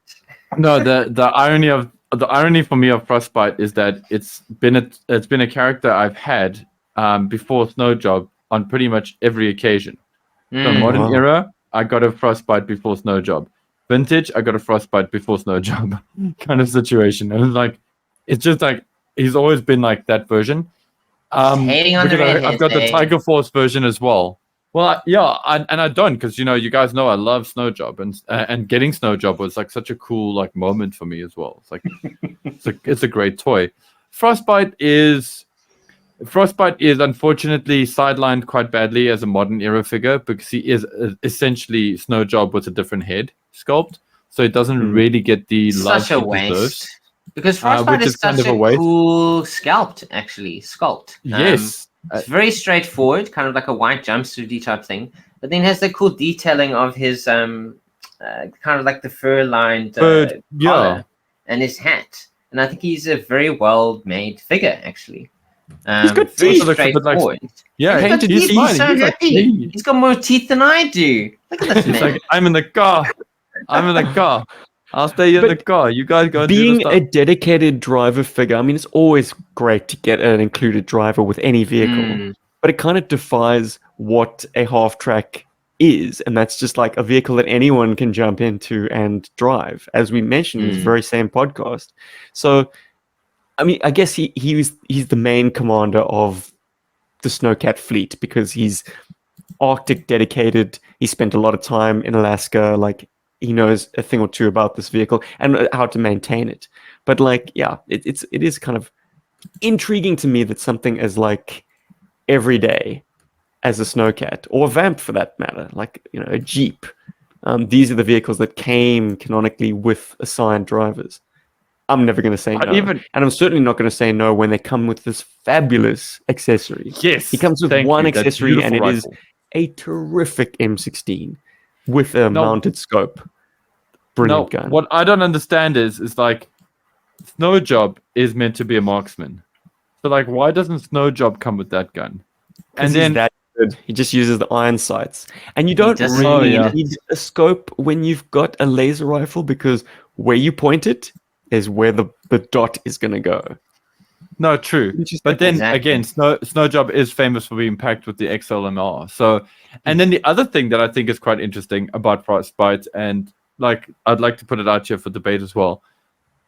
No, the irony for me of Frostbite is that it's been a character I've had before Snow Job on pretty much every occasion. So modern Wow. era, I got a Frostbite before Snow Job. Vintage, I got a Frostbite before Snow Job, kind of situation. And like, it's just like he's always been like that version. Hating on the Because redheads, I've got the eh? Tiger Force version as well. Well, I don't, because you guys know I love Snow Job, and getting Snow Job was like such a cool like moment for me as well. It's like it's a great toy. Frostbite is unfortunately sidelined quite badly as a modern era figure because he is essentially Snow Job with a different head sculpt, so it doesn't really get the love Such a he waste. deserves. Because Frostbite which is is kind such of a a waste. cool sculpt. Yes, It's very straightforward, kind of like a white jumpsuity type thing. But then has the cool detailing of his kind of like the fur-lined collar and his hat. And I think he's a very well-made figure, actually. He's got very teeth. straightforward. yeah, He's got he's teeth. fine. He's so He's like, happy. "Hey." He's got more teeth than I do. Look at this It's man. like, I'm in the car. I'll stay in the car. You guys go and do the Being stuff. a dedicated driver figure, I mean, it's always great to get an included driver with any vehicle, but it kind of defies what a half track is, and that's just like a vehicle that anyone can jump into and drive, as we mentioned in this very same podcast. So, I mean, I guess he's the main commander of the Snowcat fleet because he's Arctic dedicated. He spent a lot of time in Alaska, like he knows a thing or two about this vehicle and how to maintain it. But like, yeah, it is kind of intriguing to me that something as like everyday as a Snowcat or a Vamp for that matter, like a Jeep. These are the vehicles that came canonically with assigned drivers. I'm never going to say no, and I'm certainly not going to say no when they come with this fabulous accessory. Yes, he comes with one accessory, and it is a terrific M16 with a mounted scope. Brilliant gun. What I don't understand is like Snow Job is meant to be a marksman, so like why doesn't Snow Job come with that gun? And then that good. He just uses the iron sights, and you don't really need a scope when you've got a laser rifle because where you point it is where the dot is going to go. No, true. But then again, Snow Job is famous for being packed with the XLMR. So, and then the other thing that I think is quite interesting about Frostbite, and like I'd like to put it out here for debate as well.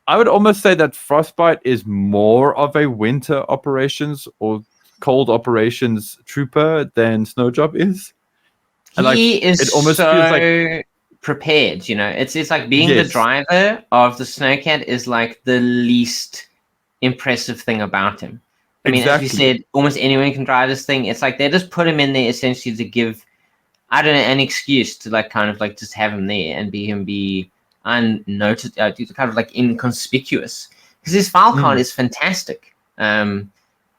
I would almost say that Frostbite is more of a winter operations or cold operations trooper than Snow Job is. He is it almost so feels like prepared, it's like being the driver of the Snowcat is like the least impressive thing about him. I mean, as we said, almost anyone can drive this thing. It's like they just put him in there essentially to give, I don't know, an excuse to like kind of like just have him there and be unnoticed, kind of like inconspicuous. Because his file card is fantastic.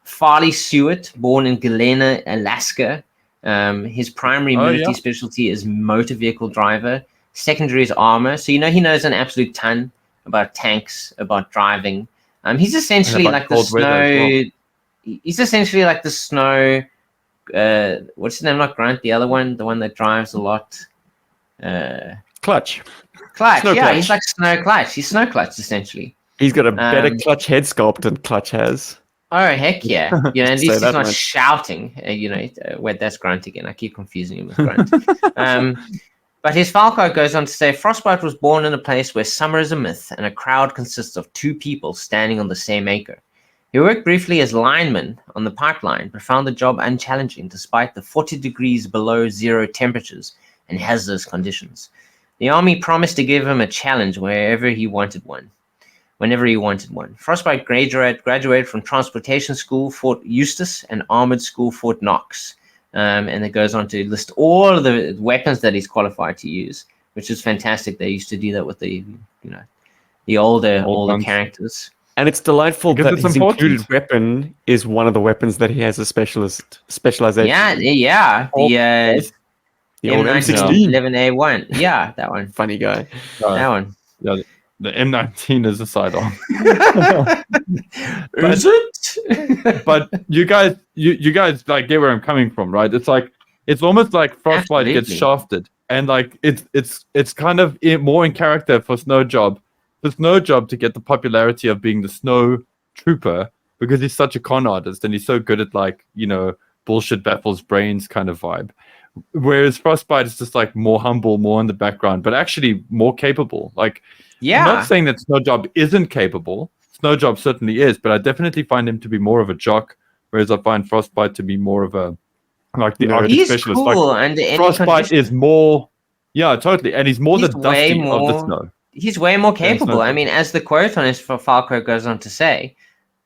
Farley Stewart, born in Galena, Alaska. His primary military specialty is motor vehicle driver. Secondary is armor. So he knows an absolute ton about tanks, about driving. He's essentially like the snow. He's essentially like the snow. What's his name? Not Grunt. The other one, the one that drives a lot. Clutch. Clutch. Yeah, he's like Snow Clutch. He's Snow Clutch essentially. He's got a better Clutch head sculpt than Clutch has. Oh heck yeah! And at least he's not shouting. Where that's Grunt again. I keep confusing him with Grunt. But his file code goes on to say, Frostbite was born in a place where summer is a myth and a crowd consists of two people standing on the same acre. He worked briefly as lineman on the pipeline, but found the job unchallenging despite the 40 degrees below zero temperatures and hazardous conditions. The army promised to give him a challenge whenever he wanted one. Frostbite graduated from Transportation School, Fort Eustis, and Armored School, Fort Knox. And it goes on to list all of the weapons that he's qualified to use, which is fantastic. They used to do that with the older characters. And it's delightful that his included weapon is one of the weapons that he has a specialization. Yeah. The old M19 M16. 11A1. Yeah, that one. Funny guy. That one. Yeah, the M19 is a sidearm. Is it? But you guys like get where I'm coming from, right? It's like it's almost like Frostbite gets Absolutely. shafted, and like it's kind of more in character for Snowjob to get the popularity of being the snow trooper because he's such a con artist and he's so good at like bullshit baffles brains kind of vibe. Whereas Frostbite is just like more humble, more in the background, but actually more capable. Like, I'm not saying that Snowjob isn't capable. Snowjob certainly is, but I definitely find him to be more of a jock, whereas I find Frostbite to be more of a like the Arctic He's specialist. cool Like, under any Frostbite condition. is more, yeah, totally, and he's more He's the way Dusty of the more- snow. He's way more capable. Snowjob. I mean, as the quote on his file quote goes on to say,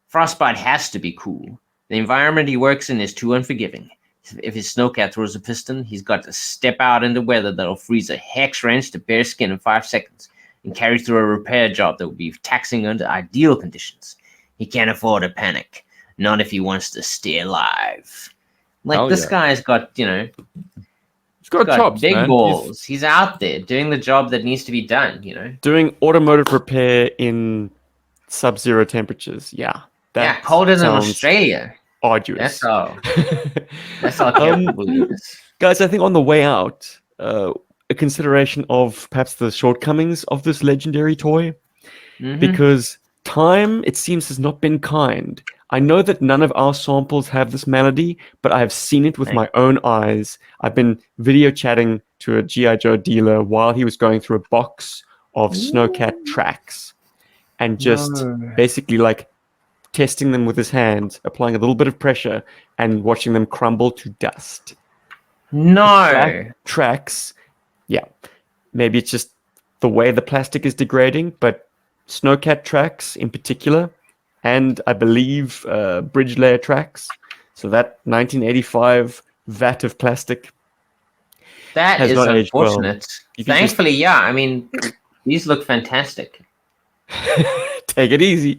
Frostbite has to be cool. The environment he works in is too unforgiving. If his Snowcat throws a piston, he's got to step out in the weather that'll freeze a hex wrench to bare skin in 5 seconds and carry through a repair job that will be taxing under ideal conditions. He can't afford a panic, not if he wants to stay alive. Like, Hell this yeah. guy's got, He's got chops, big man. balls. He's out there doing the job that needs to be done, Doing automotive repair in sub-zero temperatures. Yeah. Yeah, colder than sounds Australia. arduous. That's how capable he is. Guys, I think on the way out, a consideration of perhaps the shortcomings of this legendary toy, Mhm. because time, it seems, has not been kind. I know that none of our samples have this malady, but I have seen it with my own eyes. I've been video chatting to a GI Joe dealer while he was going through a box of Snowcat tracks and just basically like testing them with his hand, applying a little bit of pressure and watching them crumble to dust. No. Tracks, yeah. Maybe it's just the way the plastic is degrading, but Snowcat tracks in particular, and I believe bridge layer tracks. So that 1985 vat of plastic That has is not aged well. unfortunate. You can Thankfully, yeah. I mean, these look fantastic. take it easy.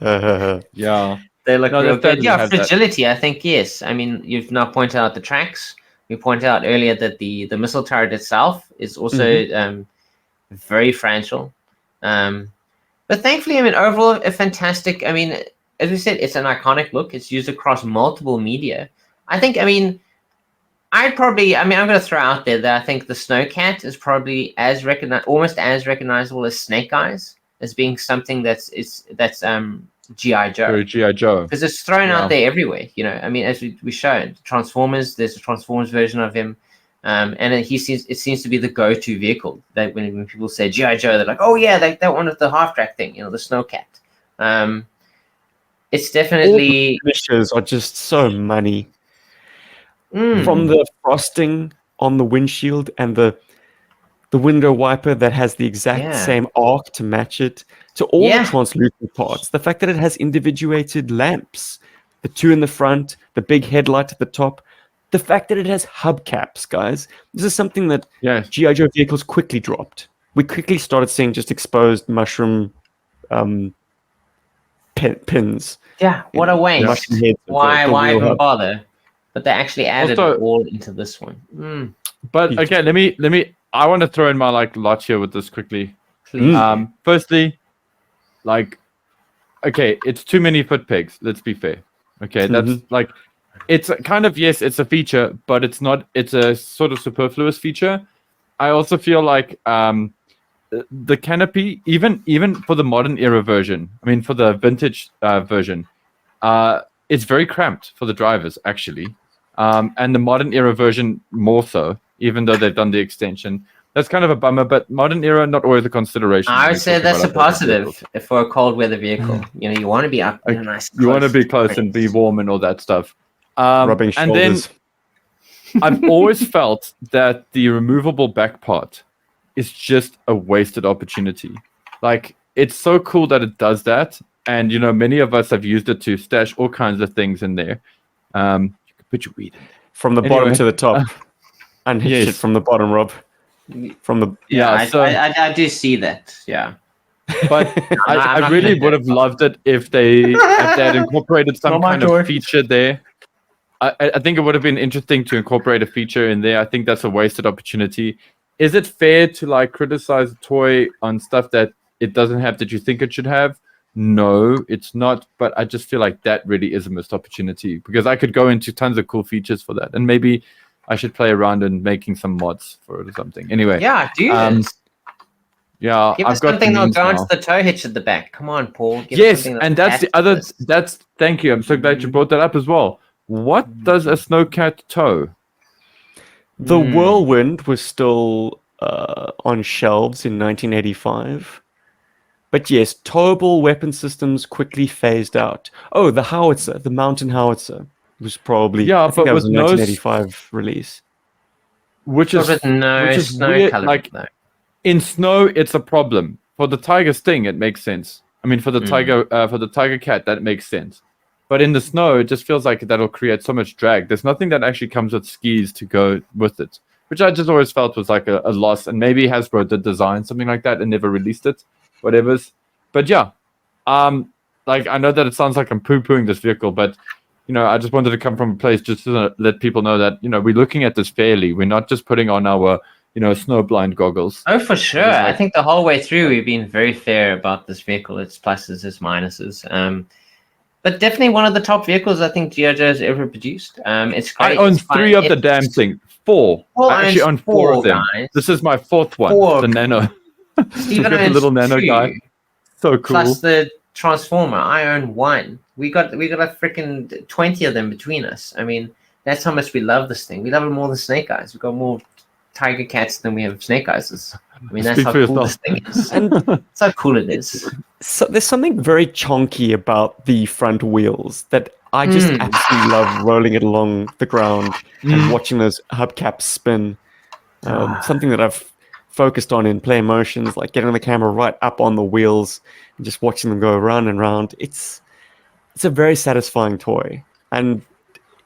Yeah. They look No, real that good. Yeah, has that. fragility, I think, yes. I mean, you've now pointed out the tracks. We pointed out earlier that the missile turret itself is also very fragile. But thankfully, I mean, overall, a fantastic, I mean, as we said, it's an iconic look. It's used across multiple media. I think, I mean, I'm going to throw out there that I think the Snowcat is probably almost as recognizable as Snake Eyes, as being something that's GI Joe. Very GI Joe. Because it's thrown out there everywhere, I mean, as we showed, Transformers, there's a Transformers version of him. And it seems to be the go-to vehicle that when people say GI Joe, they're like, oh yeah, that one with the half-track thing, the Snowcat. It's definitely All the finishes are just so money. From the frosting on the windshield and the window wiper that has the exact same arc to match it, to all the translucent parts. The fact that it has individuated lamps, the two in the front, the big headlight at the top. The fact that it has hubcaps, guys. This is something that GI Joe vehicles quickly dropped. We quickly started seeing just exposed mushroom pins. Yeah, what a waste. Why even bother? But they actually added it all into this one. But okay, let me. I want to throw in my lot here with this quickly. Please. Firstly, okay, it's too many foot pegs. Let's be fair. Okay, that's it's kind of, yes, it's a feature, but it's not. It's a sort of superfluous feature. I also feel like the canopy, even for the modern era version, I mean for the vintage version, it's very cramped for the drivers actually, and the modern era version more so. Even though they've done the extension, that's kind of a bummer. But modern era, not always a consideration. I would say that's a positive for a cold weather vehicle. You want to be up in a nice. You want to be close and be warm and all that stuff. Rubbing shoulders. And then I've always felt that the removable back part is just a wasted opportunity. It's so cool that it does that, and many of us have used it to stash all kinds of things in there. You can put your weed in there. From the bottom to the top. And hit it from the bottom, Rob. From the I do see that. Yeah, but I really would have loved it if they had incorporated some kind of feature there. I think it would have been interesting to incorporate a feature in there. I think that's a wasted opportunity. Is it fair to like criticize a toy on stuff that it doesn't have that you think it should have? No, it's not. But I just feel like that really is a missed opportunity because I could go into tons of cool features for that, and maybe I should play around and making some mods for it or something. Anyway, Yeah, do this. yeah, Give I've us got something that'll memes go now. onto the tow hitch at the back. Come on, Paul. Give us Yes, something and that's the other. this. That's thank you. I'm so glad you brought that up as well. What does a snowcat tow? The Whirlwind was still on shelves in 1985. But yes, towable weapon systems quickly phased out. Oh, the howitzer, the mountain howitzer, was probably I think but that was a with no 1985 release. Which is with no which is snow weird. coloring, Like though. in snow, it's a problem. For the tiger sting, it makes sense. I mean, for the tiger cat, that makes sense. But in the snow, it just feels like that'll create so much drag. There's nothing that actually comes with skis to go with it, which I just always felt was like a loss. And maybe Hasbro did design something like that and never released it, whatever's. But yeah, like I know that it sounds like I'm poo-pooing this vehicle, but I just wanted to come from a place just to let people know that we're looking at this fairly. We're not just putting on our snowblind goggles. Oh, for sure. I think the whole way through we've been very fair about this vehicle, its pluses, its minuses. But definitely one of the top vehicles I think GI Joe has ever produced. It's great. I own 3 of the damn thing. 4. I actually own 4 of them. Guys. This is my 4th one. 4. The Nano. Steven the owns little Nano 2, guy. So cool. Plus the Transformer. I own 1. We got a freaking 20 of them between us. I mean, that's how much we love this thing. We love it more than Snake Eyes. We've got more Tiger Cats than we have Snake Eyes. I mean, that's how cool this thing is. And that's how cool it is. So there's something very chonky about the front wheels that I just absolutely love rolling it along the ground and watching those hubcaps spin. Something that I've focused on in play motions, like getting the camera right up on the wheels and just watching them go round and round. It's a very satisfying toy, and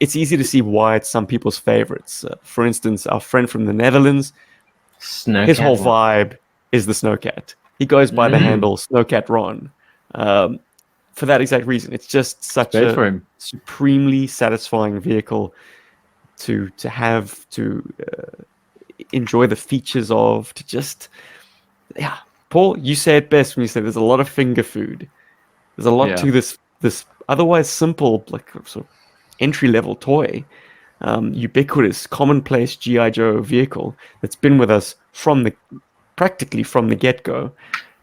it's easy to see why it's some people's favorites. For instance, our friend from the Netherlands, his whole vibe is the Snowcat. He goes by the handle Snowcat Ron. For that exact reason, it's just such a supremely satisfying vehicle to have, to enjoy the features of, to just, yeah. Paul, you say it best when you say there's a lot of finger food. There's a lot to this otherwise simple, like sort of entry-level toy, ubiquitous, commonplace GI Joe vehicle that's been with us practically from the get-go,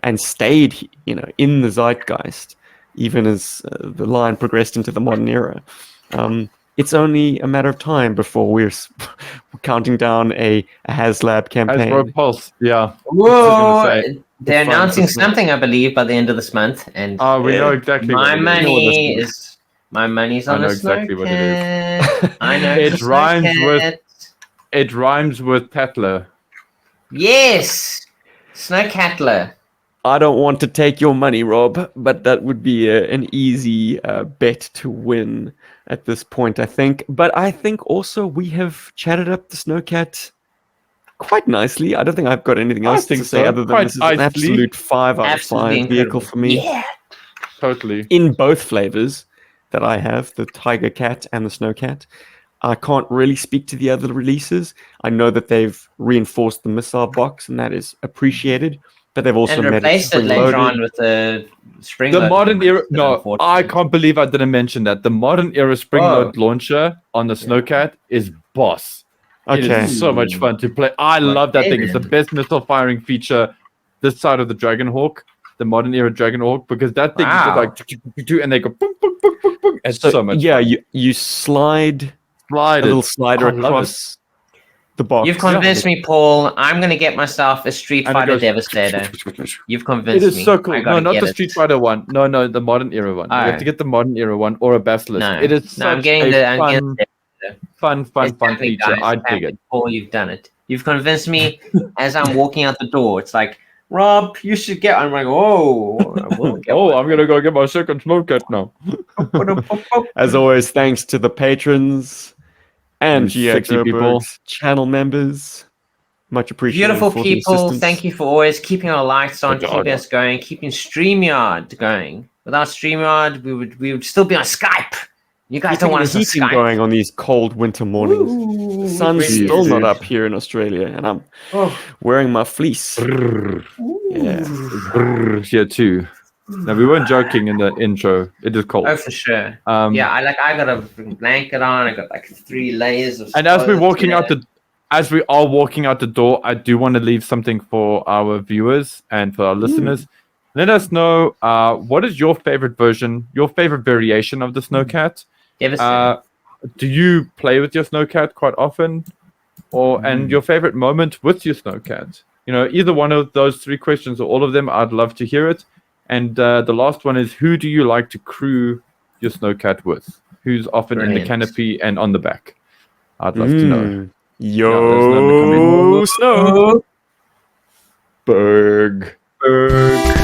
and stayed, in the zeitgeist, even as the line progressed into the modern era. It's only a matter of time before we're counting down a HasLab campaign. Hasbro Pulse, yeah. Whoa! They're announcing something, I believe, by the end of this month, and we know exactly. My money's on the exactly what it is. I know it rhymes with Tatler. Yes, Snowcatler. I don't want to take your money, Rob, but that would be an easy bet to win at this point, I think. But I think also we have chatted up the Snowcat quite nicely. I don't think I've got anything else to say other than this is an absolute 5 out of 5 vehicle for me. Yeah, totally. In both flavors that I have, the Tiger Cat and the Snowcat. I can't really speak to the other releases. I know that they've reinforced the missile box, and that is appreciated. But they've also made it later on with the spring. The modern era. No, I can't believe I didn't mention that. The modern era spring load launcher on the Snowcat is boss. Okay. It is so much fun to play. I love that thing. It's the best missile firing feature this side of the Dragonhawk, the modern era Dragonhawk, because that thing is just like, and they go boom, boom, boom, boom, boom. It's so much fun. You slide a little slider across the box. You've convinced me, Paul. I'm going to get myself a Street Fighter Devastator. You've convinced me. It is so cool. No, not the Street Fighter one. No, the modern era one. You have to get the modern era one or a Basilisk. No, it is I'm getting the fun feature. I dig it. Paul, you've done it. You've convinced me as I'm walking out the door. It's like, Rob, you should get. I'm like, I'm going to go get my second Snowcat now. As always, thanks to the patrons and GI Joburg's channel members. Much appreciated. Beautiful people, thank you for always keeping our lights on, keeping us going, keeping StreamYard going. Without StreamYard, we would still be on Skype. You guys Keeping don't want the us on heating Skype. going on these cold winter mornings. Ooh, The sun's really still is. not dude. up here in Australia, and I'm Oh. wearing my fleece. Brrr, Yeah. brrr, here too. No, we weren't joking in the intro. It is cold. Oh, for sure. Um, Yeah, I got a blanket on. I got like 3 layers of. And as we're clothes, walking you know. as we are walking out the door, I do want to leave something for our viewers and for our listeners. Let us know what is your favorite version, your favorite variation of the Snowcat. Devastating. Do you play with your Snowcat quite often, and your favorite moment with your Snowcat? You know, either one of those 3 questions or all of them. I'd love to hear it. And the last one is, who do you like to crew your Snowcat with? Who's often in the Brilliant. canopy and on the back? I'd love to know. Mm. Yeah, let us know in the Yo, comments. Snow. Berg.